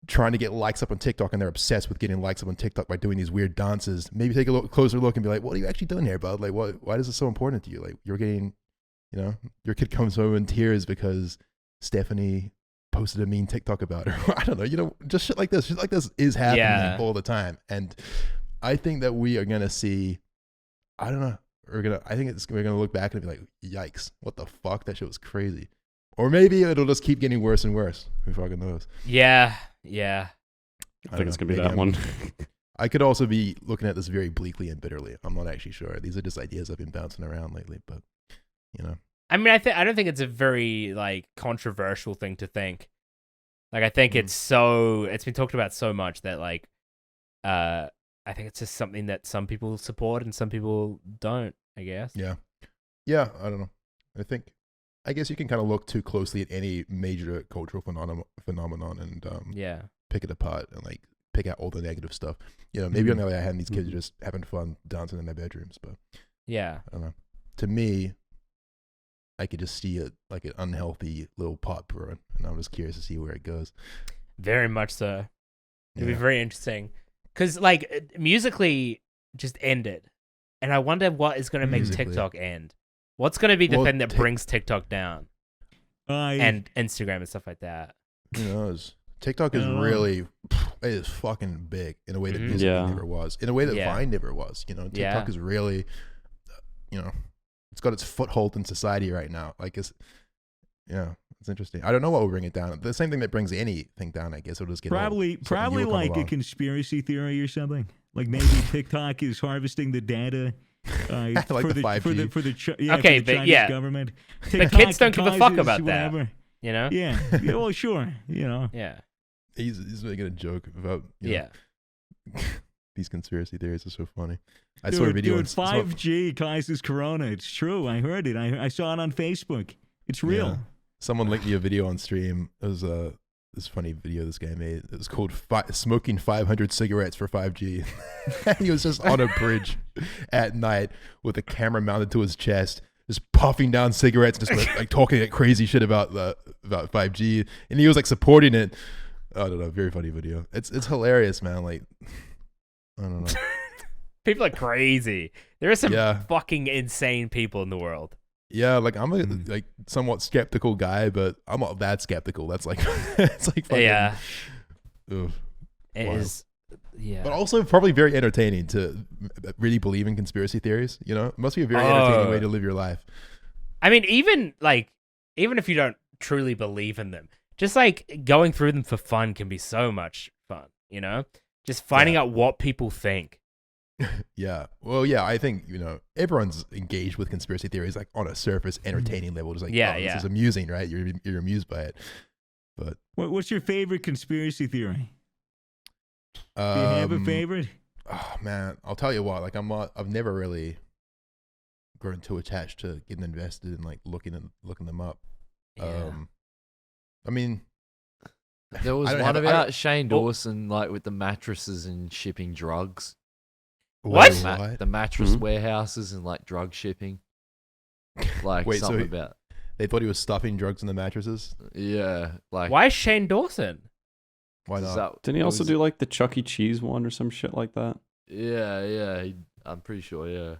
trying to get likes up on TikTok and they're obsessed with getting likes up on TikTok by doing these weird dances, maybe take a closer look and be like, what are you actually doing here, bud? Like, why is this so important to you? Like, you're getting, your kid comes home in tears because Stephanie posted a mean TikTok about her. I don't know, just shit like this. Shit like this is happening Yeah. all the time. And I think that we are going to see, I don't know, we're going to look back and be like, yikes, what the fuck? That shit was crazy. Or maybe it'll just keep getting worse and worse. Who fucking knows? Yeah. Yeah. I don't think it's know. gonna be Maybe that one. I could also be looking at this very bleakly and bitterly. I'm not actually sure. These are just ideas I've been bouncing around lately, but I mean, I don't think it's a very like controversial thing to think. Like, I think it's been talked about so much that like, I think it's just something that some people support and some people don't, I guess. yeah, I don't know. I guess you can kind of look too closely at any major cultural phenomenon and Yeah. pick it apart and like pick out all the negative stuff. Maybe on the other hand, these kids Mhm. are just having fun dancing in their bedrooms, but Yeah. I don't know. To me, I could just see it like an unhealthy little pot brewing, and I'm just curious to see where it goes. Very much so. It'd be Yeah. very interesting. Because, like, musically just ended. And I wonder what is going to make Musically. TikTok end. What's going to be the Well, thing that brings TikTok down and Instagram and stuff like that? Who knows? TikTok is really, it is fucking big in a way that music never was. In a way that Vine never was. You know, TikTok is really, you know, it's got its foothold in society right now. Like, it's interesting. I don't know what will bring it down. The same thing that brings anything down, I guess. It'll just get probably like a conspiracy theory or something. Like maybe TikTok is harvesting the data. Like for the 5G. for the Chinese government. The kids don't give a fuck about that. You know? Yeah. Well, sure. You know. Yeah. He's making a joke about know, these conspiracy theories are so funny. I saw a video. Dude, 5G causes corona. It's true. I heard it. I saw it on Facebook. It's real. Yeah. Someone linked me a video on stream. It was this funny video this guy made. It was called "Smoking 500 Cigarettes for 5G." He was just on a bridge at night with a camera mounted to his chest, just puffing down cigarettes, just like talking like crazy shit about 5G, and he was like supporting it. I don't know. Very funny video. It's hilarious, man. Like, I don't know. People are crazy. There are some fucking insane people in the world. Yeah, like I'm a like somewhat skeptical guy, but I'm not that skeptical. That's like it's like fucking, it wild. is. Yeah, but also probably very entertaining to really believe in conspiracy theories. You know, it must be a very entertaining way to live your life. I mean, even if you don't truly believe in them, just like going through them for fun can be so much fun. You know, just finding out what people think. Yeah. Well, yeah, I think, you know, everyone's engaged with conspiracy theories like on a surface entertaining level. Just like, this is amusing, right? You're amused by it. But what's your favorite conspiracy theory? Do you have a favorite? Oh man, I'll tell you what, like I've never really grown too attached to getting invested in like looking them up. Yeah. I mean, there was one about Shane Dawson like with the mattresses and shipping drugs. What? The mattress warehouses and like drug shipping. Like something about. They thought he was stuffing drugs in the mattresses? Yeah. Like, why Shane Dawson? Why not? Didn't he also do like the Chuck E. Cheese one or some shit like that? Yeah. I'm pretty sure, yeah.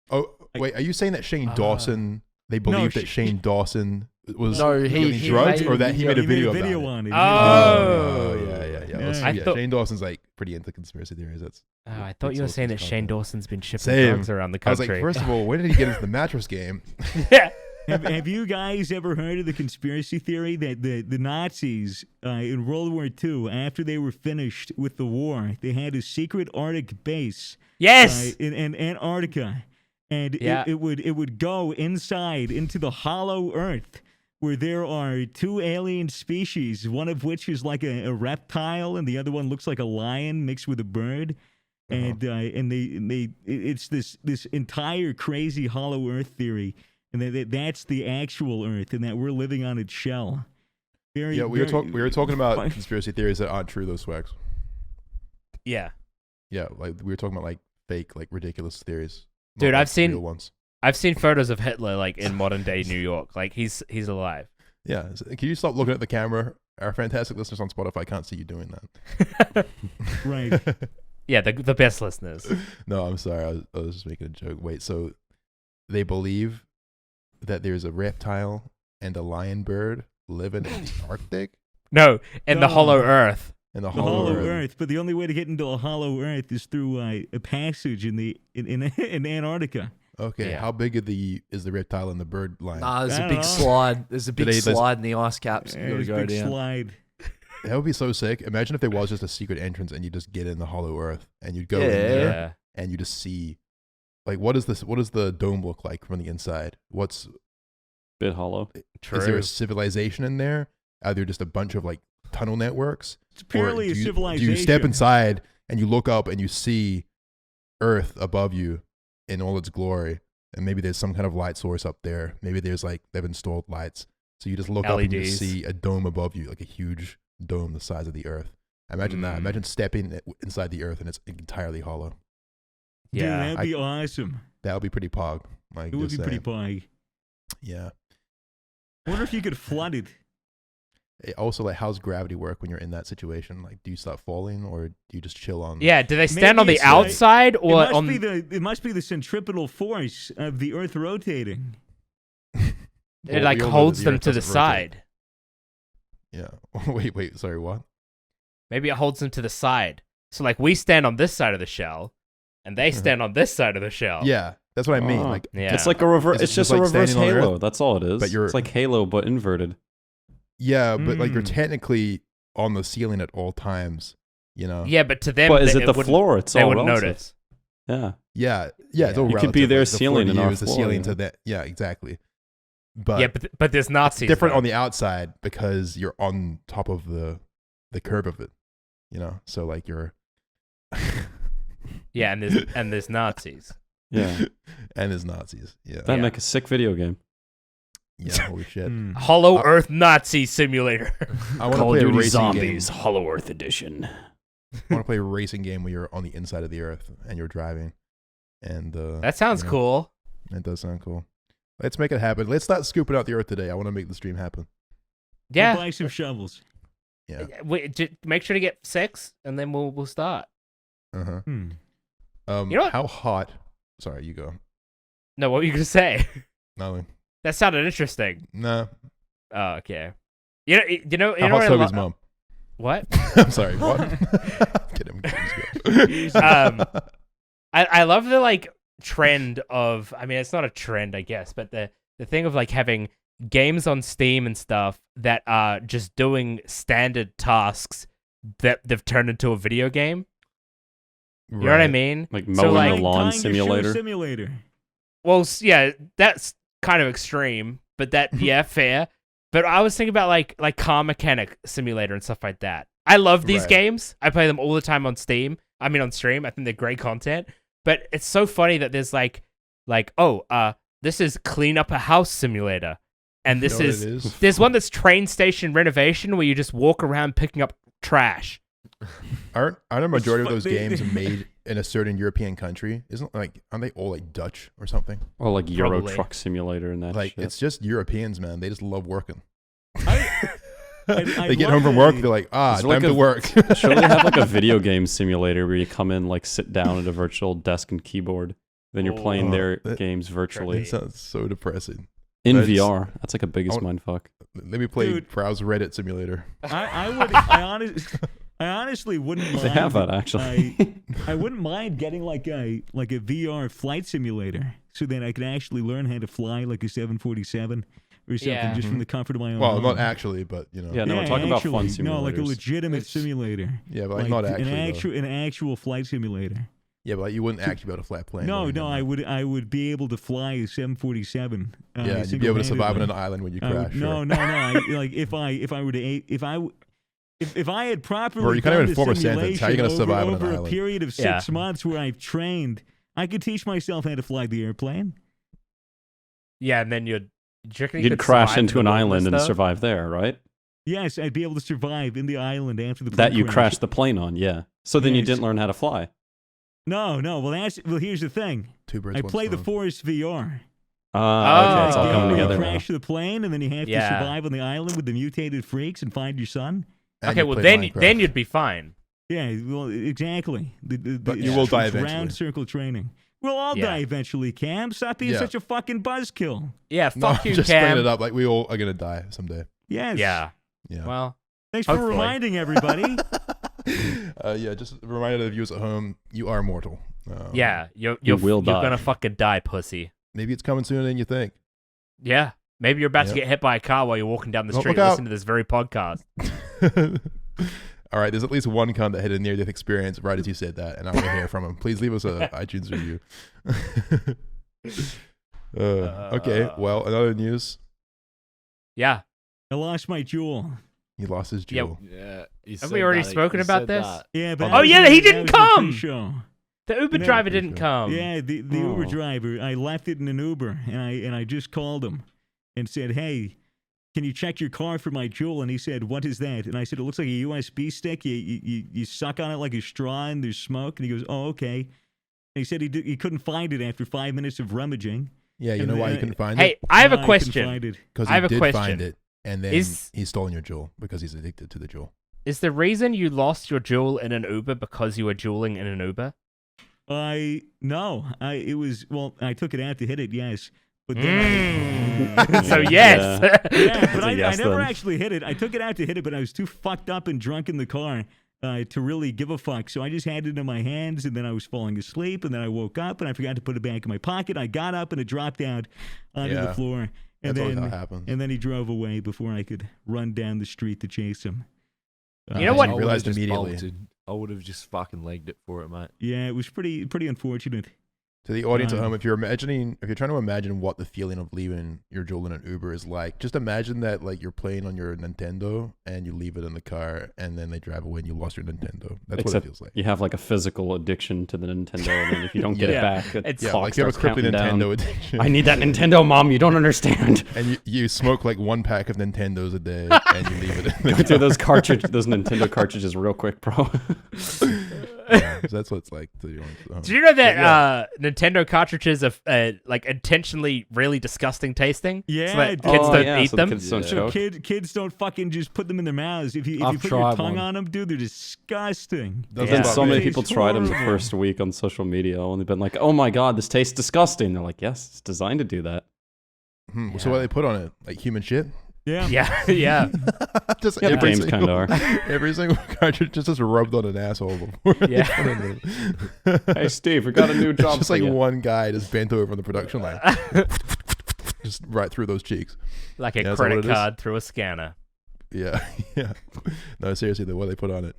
Oh, wait, are you saying that Shane Dawson, they believe that Shane Dawson was doing drugs or that he made a video about it? Yeah. Shane Dawson's like pretty into conspiracy theories. I thought you were saying that Shane Dawson's been shipping drugs around the country. I was like, first of all, when did he get into the mattress game? Yeah. Have you guys ever heard of the conspiracy theory that the Nazis in World War II, after they were finished with the war, they had a secret Arctic base in Antarctica, and it would go inside into the hollow Earth, where there are two alien species, one of which is like a reptile, and the other one looks like a lion mixed with a bird. And it's this entire crazy hollow Earth theory, and that's the actual Earth, and that we're living on its shell. We were talking about conspiracy theories that aren't true, though, Swags. Yeah. Yeah, like we were talking about like fake, like ridiculous theories. Dude, like I've seen real ones. I've seen photos of Hitler like in modern day New York. Like he's alive. Yeah. Can you stop looking at the camera? Our fantastic listeners on Spotify can't see you doing that. Right. Yeah, the best listeners. No, I'm sorry. I was just making a joke. Wait, so they believe that there's a reptile and a lion bird living in the Arctic? No, in the hollow Earth. In the hollow Earth. But the only way to get into a hollow Earth is through a passage in Antarctica. Okay, how big is the reptile and the bird line? Nah, there's a big slide. There's a big slide in the ice caps. You gotta go down. Slide. That would be so sick. Imagine if there was just a secret entrance and you just get in the hollow Earth and you'd go in there and you just see, like, what does the dome look like from the inside? What's bit hollow? True. Is there a civilization in there? Are there just a bunch of like tunnel networks? It's purely a civilization. Do you step inside and you look up and you see Earth above you in all its glory, and maybe there's some kind of light source up there. Maybe there's like they've installed lights, so you just look up and you see a dome above you, like a huge dome the size of the Earth. Imagine that. Imagine stepping inside the Earth and it's entirely hollow. Yeah, dude, that'd be awesome. That would be pretty pog. Like, it would be pretty pog. Yeah. I wonder if you could flood it. Also, like, how's gravity work when you're in that situation? Like, do you start falling or do you just chill on? Yeah, do they stand on the outside or on? It must be the centripetal force of the Earth rotating. It like holds them to the side. Yeah. Wait. Sorry, what? Maybe it holds them to the side. So like we stand on this side of the shell, and they stand on this side of the shell. Yeah, that's what I mean. Like, yeah. It's like a reverse. It's just a reverse standing on Halo. Earth? That's all it is. But It's like Halo, but inverted. yeah, but like you're technically on the ceiling at all times. You know. Yeah, but to them, But is it the floor? It's they all wouldn't relative. notice. Yeah. Yeah. It's all You could be relative. their Like, the floor ceiling to and you our is the floor, ceiling yeah. to that. Yeah, exactly. But Yeah, but there's Nazis. different though. on the outside because you're on top of the curve of it. You know, so like you're. Yeah, and there's Nazis. Yeah. And there's Nazis. Yeah. That'd make a sick video game. Yeah. Holy shit. Hollow Earth Nazi Simulator. I want to play a racing game. Hollow Earth Edition. I want to play a racing game where you're on the inside of the Earth and you're driving. And That sounds cool. It does sound cool. Let's make it happen. Let's start scooping out the Earth today. I want to make the stream happen. Yeah. We'll buy some shovels. Yeah. Make sure to get 6, and then we'll start. Uh-huh. Hmm. You know what? How hot? Sorry, you go. No, what were you gonna say? Nothing. That sounded interesting. Nah. Oh, okay. You know How what hot's Toby's mom? What? I'm sorry. What? Get him. I love the like trend of. I mean, it's not a trend, I guess, but the thing of like having games on Steam and stuff that are just doing standard tasks that they've turned into a video game. You know what I mean? Like mowing the lawn simulator. Well, yeah, that's kind of extreme, but that fair. But I was thinking about like car mechanic simulator and stuff like that. I love these games. I play them all the time on Steam. I mean on stream. I think they're great content. But it's so funny that there's this is clean up a house simulator. And this there's one that's train station renovation where you just walk around picking up trash. Aren't a majority of those games made in a certain European country? Aren't they all like Dutch or something? Or like Euro Truck Simulator and that like shit. It's just Europeans, man. They just love working. I they get home from work, they're like, time to work. Surely they have like a video game simulator where you come in, like sit down at a virtual desk and keyboard, then you're playing their games virtually. That sounds so depressing. In VR. That's like a biggest mindfuck. Let me play Browse Reddit Simulator. I honestly wouldn't mind. They have that actually. I wouldn't mind getting like a VR flight simulator so that I could actually learn how to fly like a 747 or something just from the comfort of my own home. Not actually, but you know. Yeah, no, we're talking about fun simulators. No, like a legitimate simulator. Yeah, but like not actually. An actual flight simulator. Yeah, but like you wouldn't actually be able to fly a plane. No, I would be able to fly a 747. Yeah, you'd be able to survive on an island when you crash. No. Like if I had properly Bro, you can't even form a simulation sentence. How are you going to survive on an over a island? period of 6 months where I've trained, I could teach myself how to fly the airplane. Yeah, and then you'd crash into an island and survive there, right? Yes, I'd be able to survive in the island after the plane that you crash. crashed the plane on. Yeah. So then you didn't learn how to fly. No. Well, here's the thing. I play the Forest VR. Okay, it's all coming together. You crash the plane, and then you have to survive on the island with the mutated freaks and find your son. Okay, well then you'd be fine. Yeah, well, exactly. But you will die eventually. Round circle training. We'll all die eventually, Cam. Stop being such a fucking buzzkill. Yeah, fuck you, just Cam. bring it up. Like we all are gonna die someday. Yes. Yeah. Yeah. Well, thanks for reminding everybody. Just a reminder to the viewers at home: you are mortal. you will you're die. gonna fucking die, pussy. Maybe it's coming sooner than you think. Yeah. Maybe you're about to get hit by a car while you're walking down the street listening to this very podcast. All right, there's at least one cunt that had a near-death experience right as you said that, and I want to hear from him. Please leave us an iTunes review. Okay, well, another news. Yeah. I lost my jewel. He lost his jewel. Yeah. Have we already spoken about this? Yeah, but he didn't come! The Uber You know, driver didn't come. Yeah, the Uber driver. I left it in an Uber, and I just called him and said, "Hey, can you check your car for my jewel?" And he said, "What is that?" And I said, "It looks like a USB stick. You suck on it like a straw, and there's smoke." And he goes, "Oh, okay." And he said he couldn't find it after 5 minutes of rummaging. Yeah, you know why you couldn't find it? Hey, I have a question. Because he did find it, and then he's stolen your jewel because he's addicted to the jewel. Is the reason you lost your jewel in an Uber because you were jeweling in an Uber? No. I took it out to hit it, yes. But then So yes. yeah, It's but a I yes never then. actually hit it. I took it out to hit it, but I was too fucked up and drunk in the car to really give a fuck. So I just had it in my hands, and then I was falling asleep, and then I woke up, and I forgot to put it back in my pocket. I got up, and it dropped out onto the Yeah. floor. And That's always then, how it happens. and then he drove away before I could run down the street to chase him. You know what? I I realized would've just immediately. bolted. I would have just fucking legged it for it, mate. Yeah, it was pretty unfortunate. To the audience at Um, home, if you're trying to imagine what the feeling of leaving your jewel in an Uber is like, just imagine that like you're playing on your Nintendo and you leave it in the car and then they drive away and you lost your Nintendo. That's what it Except feels like. you have like a physical addiction to the Nintendo, and then if you don't get Yeah. it back, the It's- Yeah, clock like you have a starts crippling counting Nintendo down. addiction. I need that Nintendo, Mom. You don't understand. And you smoke like one pack of Nintendos a day and you leave it in the Go through those those Nintendo cartridges real quick, bro. Yeah, so that's what it's like to the audience at home. Did you know that But Nintendo cartridges are like intentionally really disgusting tasting? Yeah, so that dude. kids Oh, don't yeah, eat so the them. kids don't So choke. kids don't fucking just put them in their mouths. If you I've put your tried tongue one. on them, dude, they're disgusting. Doesn't Yeah. And bother so many me. people Tastes tried them the horrible. first week on social media, only been like, "Oh my god, this tastes disgusting." They're like, "Yes, it's designed to do that." So what do they put on it? Like human shit? Yeah. Yeah, yeah. Just The every games single, kind of are. every single cartridge just rubbed on an asshole before. they Yeah. put it in. Hey, Steve, we got a new It's job just for like you. one guy just bent over on the production line, just right through those cheeks. Like a Yeah, is that what credit it is? card through a scanner. Yeah, yeah. No, seriously, though, what do they put on it?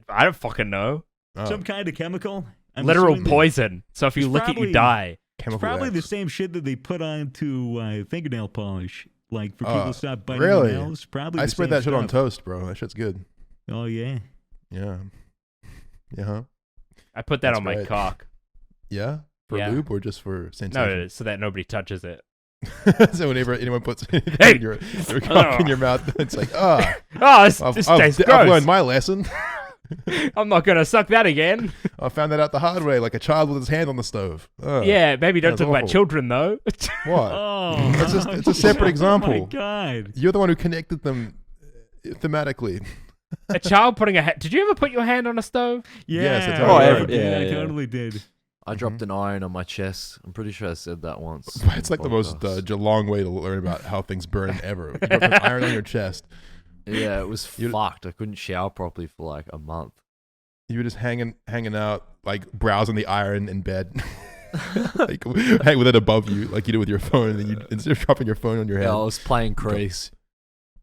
I don't fucking know. Oh, Some kind of chemical. I'm Literal assuming poison. So if you It's lick it, you probably- die. It's chemical probably the X. same shit that they put onto fingernail polish. Like for people to stop biting really? their nails. Probably I the spread same that shit on stuff. toast, bro. That shit's good. Oh, yeah. Yeah. Yeah. Huh? I put that That's on my right. cock. Yeah. For Yeah. lube or just for No, sensation? so that nobody touches it. So whenever anyone puts anything Hey! in your cock in your mouth, it's like, Oh, this I've tastes I've gross. learned my lesson. I'm not gonna suck that again. I found that out the hard way, like a child with his hand on the stove. Oh, Yeah, maybe don't That's talk about awful. children though. What? Oh. It's a separate Oh, my example. God. You're the one who connected them thematically. A child putting a Did you ever put your hand on a stove? Yeah. Yes, I totally I did. did. Yeah, I yeah. totally did. I dropped an iron on my chest. I'm pretty sure I said that once. It's like the most Geelong way to learn about how things burn ever. You drop an iron on your chest. Yeah, it was You- fucked. I couldn't shower properly for like a month. You were just hanging out, like browsing the iron in bed, like hang with it above you, like you do with your phone. And then you instead of dropping your phone on your head, Yeah, I was playing crease.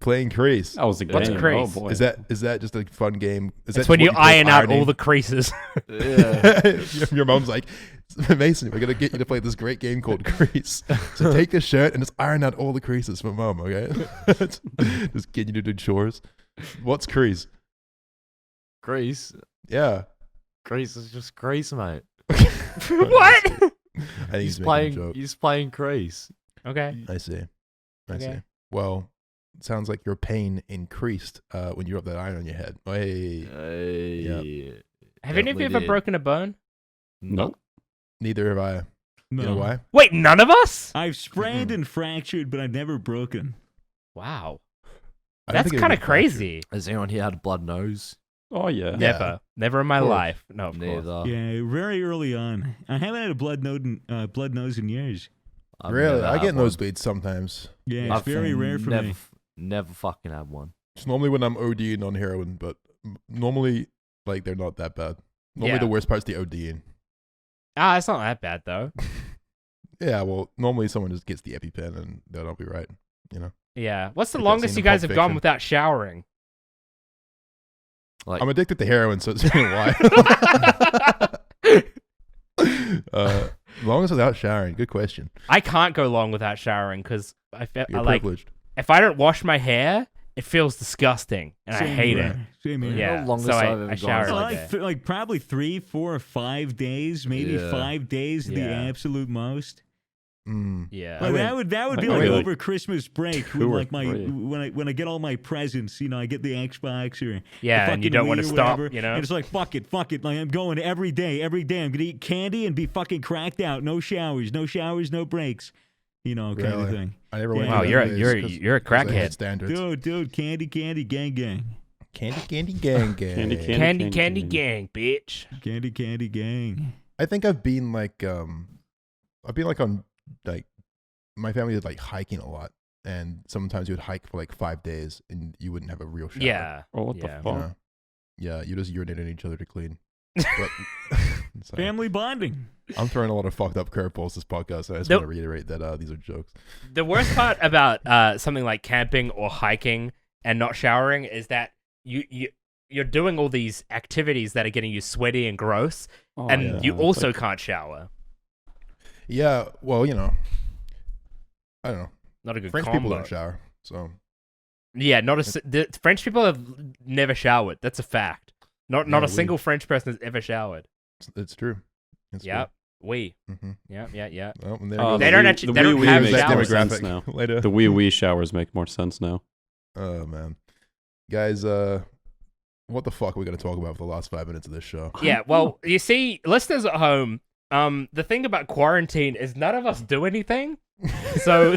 playing crease. That was a What's game. Crease? Oh boy. Is that just a fun game? Is It's that when what you call iron out ironing? all the creases. Yeah. Your mom's like, Mason, we're gonna get you to play this great game called Crease. So take this shirt and just iron out all the creases for mom, okay? Just get you to do chores. What's crease? Grease. Yeah. Grease is just grease, mate. What? I think he's making a joke. He's playing crease. Okay. I see. I see. Okay. Well, it sounds like your pain increased when you rubbed that iron on your head. Hey, Hey. Have any of you Definitely ever did. broken a bone? Nope. neither have I. No. You know why? Wait, none of us? I've sprained and fractured, but I've never broken. Wow. I don't That's think it kind of would be fractured. crazy. Has anyone here had a blood nose? Oh yeah. Yeah. Never. Never in my Of course. life. No, of course. Neither. Yeah, very early on. I haven't had a blood nose in years. I've Really? never I had get one. nosebleeds sometimes. Yeah, it's I've very rare for never, me. Never fucking had one. It's normally when I'm ODing on heroin, but normally, like, they're not that bad. Normally, Yeah. the worst part's the ODing. Ah, it's not that bad though. Yeah, well, normally someone just gets the EpiPen and they'll be right, you know? Yeah. What's the Like that longest scene you in guys Pulp have gone Fiction. without showering? Like I'm addicted to heroin, so it's been a while. Longest without showering. Good question. I can't go long without showering because I You're like privileged. if I don't wash my hair, it feels disgusting and I Same hate here. it. Same here. Yeah. The longest so I've ever I gone shower is Well, like like, that. like probably 3, 4, 5 days, maybe Yeah. 5 days, the Yeah. absolute most. Mm. Yeah. Like, went- that would I be went like like over Christmas break, 2 when, or like my 3. when I get all my presents, you know, I get the Xbox or Yeah, the and you fucking don't want Wii to or stop, whatever, you know? And it's like fuck it. Like I'm going every day. I'm gonna eat candy and be fucking cracked out. No showers, no breaks. You know, kind of Really? thing. I never went Wow, to you're that a- days 'cause- you're a 'cause they had crackhead. Standards. Dude, candy, gang. Candy, gang. Candy gang, bitch. Candy gang. I think I've been like on like my family did like hiking a lot, and sometimes you would hike for like 5 days, and you wouldn't have a real shower. Yeah. Oh, what Yeah. the You fuck? know? Yeah, you just urinate on each other to clean. But, sorry. Family bonding. I'm throwing a lot of fucked up curveballs this podcast. So I just Nope. want to reiterate that these are jokes. The worst part about something like camping or hiking and not showering is that you're doing all these activities that are getting you sweaty and gross, Oh, and yeah. you also Like, can't shower. Yeah, well, you know, I don't know. Not a good French combo. people don't shower, so Yeah, the French people have never showered. That's a fact. Not Yeah, a single French person has ever showered. it's true. It's Yep. We. true. Mm-hmm. Yeah. Well, and there Oh, goes They the don't wee- actually- the they don't wee have makes that more showers. sense now. Later. The wee showers make more sense now. Oh man, guys, what the fuck are we gonna talk about for the last 5 minutes of this show? Yeah, well, you see, listeners at home, the thing about quarantine is none of us do anything. So,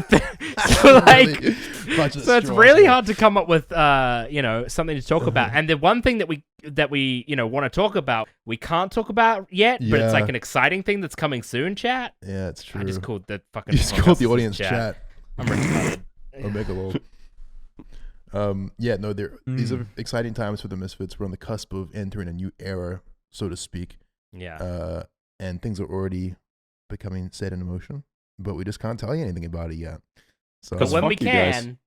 Really bunch of so it's straws really here. hard to come up with, something to talk about. And the one thing that we want to talk about, we can't talk about yet, but it's Yeah. like an exciting thing that's coming soon, chat. Yeah, it's true. I just called the fucking. You just called the podcast audience chat. I'm retarded. Or make a little. Yeah, no, these are exciting times for the Misfits. We're on the cusp of entering a new era, so to speak. Yeah. And things are already becoming set in motion, but we just can't tell you anything about it yet. So But 'Cause when fuck we you guys. can,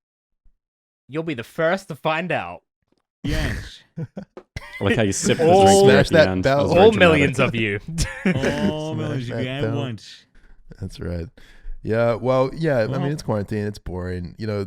you'll be the first to find out. Yes. I like how you sip the All- drink there at Smash the that end. bell. That was All very All dramatic. millions of you. All Smash millions you that at bell. once. That's right. Yeah, well, yeah, I Well- mean, it's quarantine. It's boring. You know,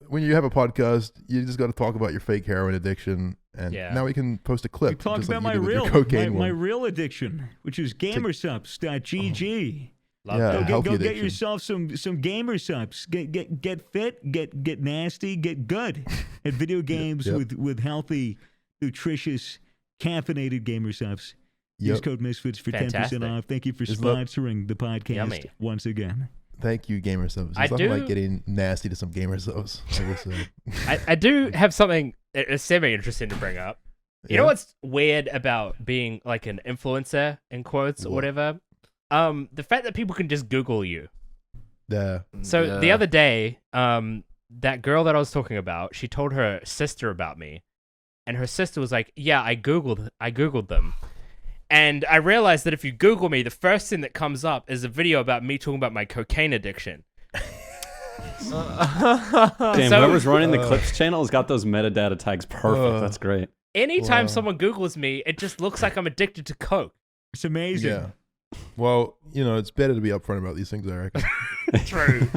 when you have a podcast, you just got to talk about your fake heroin addiction. And Yeah. now we can post a We clip. talk just about like my you did with your real, cocaine my one. real addiction, which is gamersubs.gg. Love Yeah. that. Go, healthy get, go get addiction. yourself some gamer subs. Get fit, get nasty, get good at video games Yep. with healthy, nutritious, caffeinated gamer subs. Use Yep. code Misfits for 10% Fantastic. off. Thank you for Just love- sponsoring the podcast Yummy. once again. Thank you, Gamer Subs. I It's nothing do- like getting nasty to some Gamer Subs. I will say. I do have something semi-interesting to bring up. You know what's weird about being like an influencer, in quotes, or What? whatever? The fact that people can just Google you. Yeah. So the other day, that girl that I was talking about, she told her sister about me, and her sister was like, "Yeah, I googled them." And I realized that if you Google me, the first thing that comes up is a video about me talking about my cocaine addiction. Damn, So- whoever's running the clips channel has got those metadata tags perfect. That's great. Anytime Wow. someone Googles me, it just looks like I'm addicted to coke. It's amazing. Yeah. Well, you know, it's better to be upfront about these things, I reckon. True.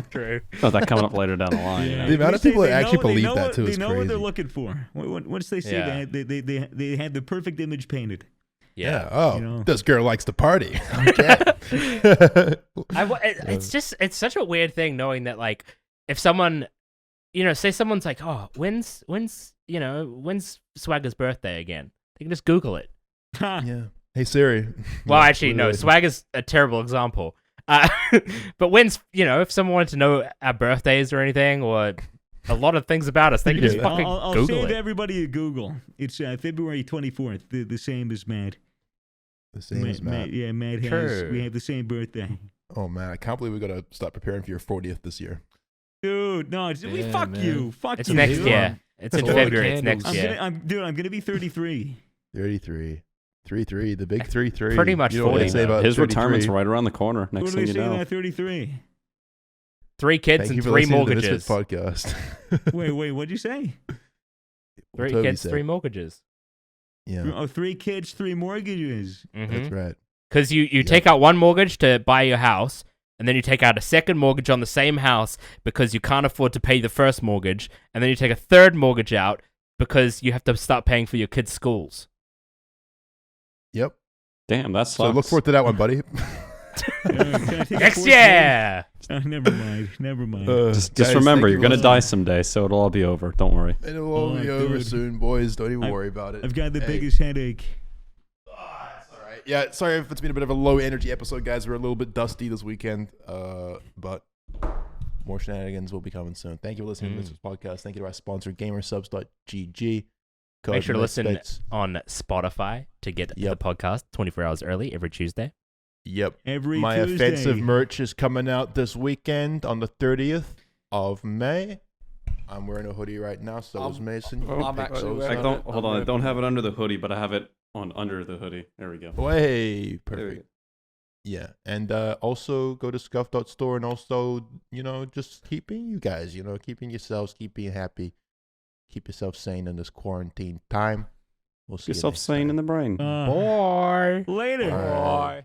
Not that coming up later down the line. Yeah. You know? The amount of They people that know- actually they believe know that what- too is They know what they're crazy. looking for. Once they see Yeah. that, they had the perfect image painted. Yeah. Oh, You know. this girl likes to party. Okay. It's such a weird thing knowing that, like, if someone, say someone's like, oh, when's Swagger's birthday again? They can just Google it. Yeah. Hey Siri. Well, Yeah, actually, no, literally. Swagger's a terrible example. But if someone wanted to know our birthdays or anything, or a lot of things about us, they can just Yeah. fucking I'll Google save it. everybody a Google. It's February 24th, the same as Matt. The same as Matt. Yeah, Matt has. True. We have the same birthday. Oh man, I can't believe we gotta start preparing for your 40th this year. Dude, no, Yeah, fuck man. you. Fuck It's you. next dude. year. It's in All the February. It's next candles. year. I'm gonna be 33. 33. 3-3, the big 3-3. Pretty much You know what they 40 say now. about His 33? retirement's right around the corner. Next What do thing they you say know. about 33? 3 kids Thank you and for 3 listening to the mortgages. Misfits podcast. Wait, what'd you say? 3 Toby kids, said. 3 mortgages. Yeah, Oh, 3 kids, 3 mortgages. that's right. Because you take out one mortgage to buy your house, and then you take out a second mortgage on the same house because you can't afford to pay the first mortgage, and then you take a third mortgage out because you have to start paying for your kids' schools. Yep. Damn, that So sucks. look forward to that one, buddy. Can I take a Next fourth year! mortgage? Never mind. Never mind. Just Guys, remember, thank you're you gonna for die listening. someday, so it'll all be over. Don't worry. It'll all be Oh, over dude. soon, boys. Don't even I've- worry about it. I've got the Hey. biggest headache. That's all right. Yeah, sorry if it's been a bit of a low energy episode, guys. We're a little bit dusty this weekend, but more shenanigans will be coming soon. Thank you for listening to this podcast. Thank you to our sponsor, gamersubs.gg. Make sure to listen Misfits. on Spotify to get Yep. the podcast 24 hours early every Tuesday. Yep. Every My Tuesday. offensive merch is coming out this weekend on the 30th of May. I'm wearing a hoodie right now, so is Mason. You I'm can pick actually those wearing up. Hold on. I don't have it under the hoodie, but I have it on under the hoodie. There we go. Way There we perfect. go. Yeah, and also go to scuff.store and also, just keeping you guys, keeping yourselves, keep being happy, keep yourself sane in this quarantine time. We'll see Yourself you next sane time. in the brain. Bye. Later. Bye.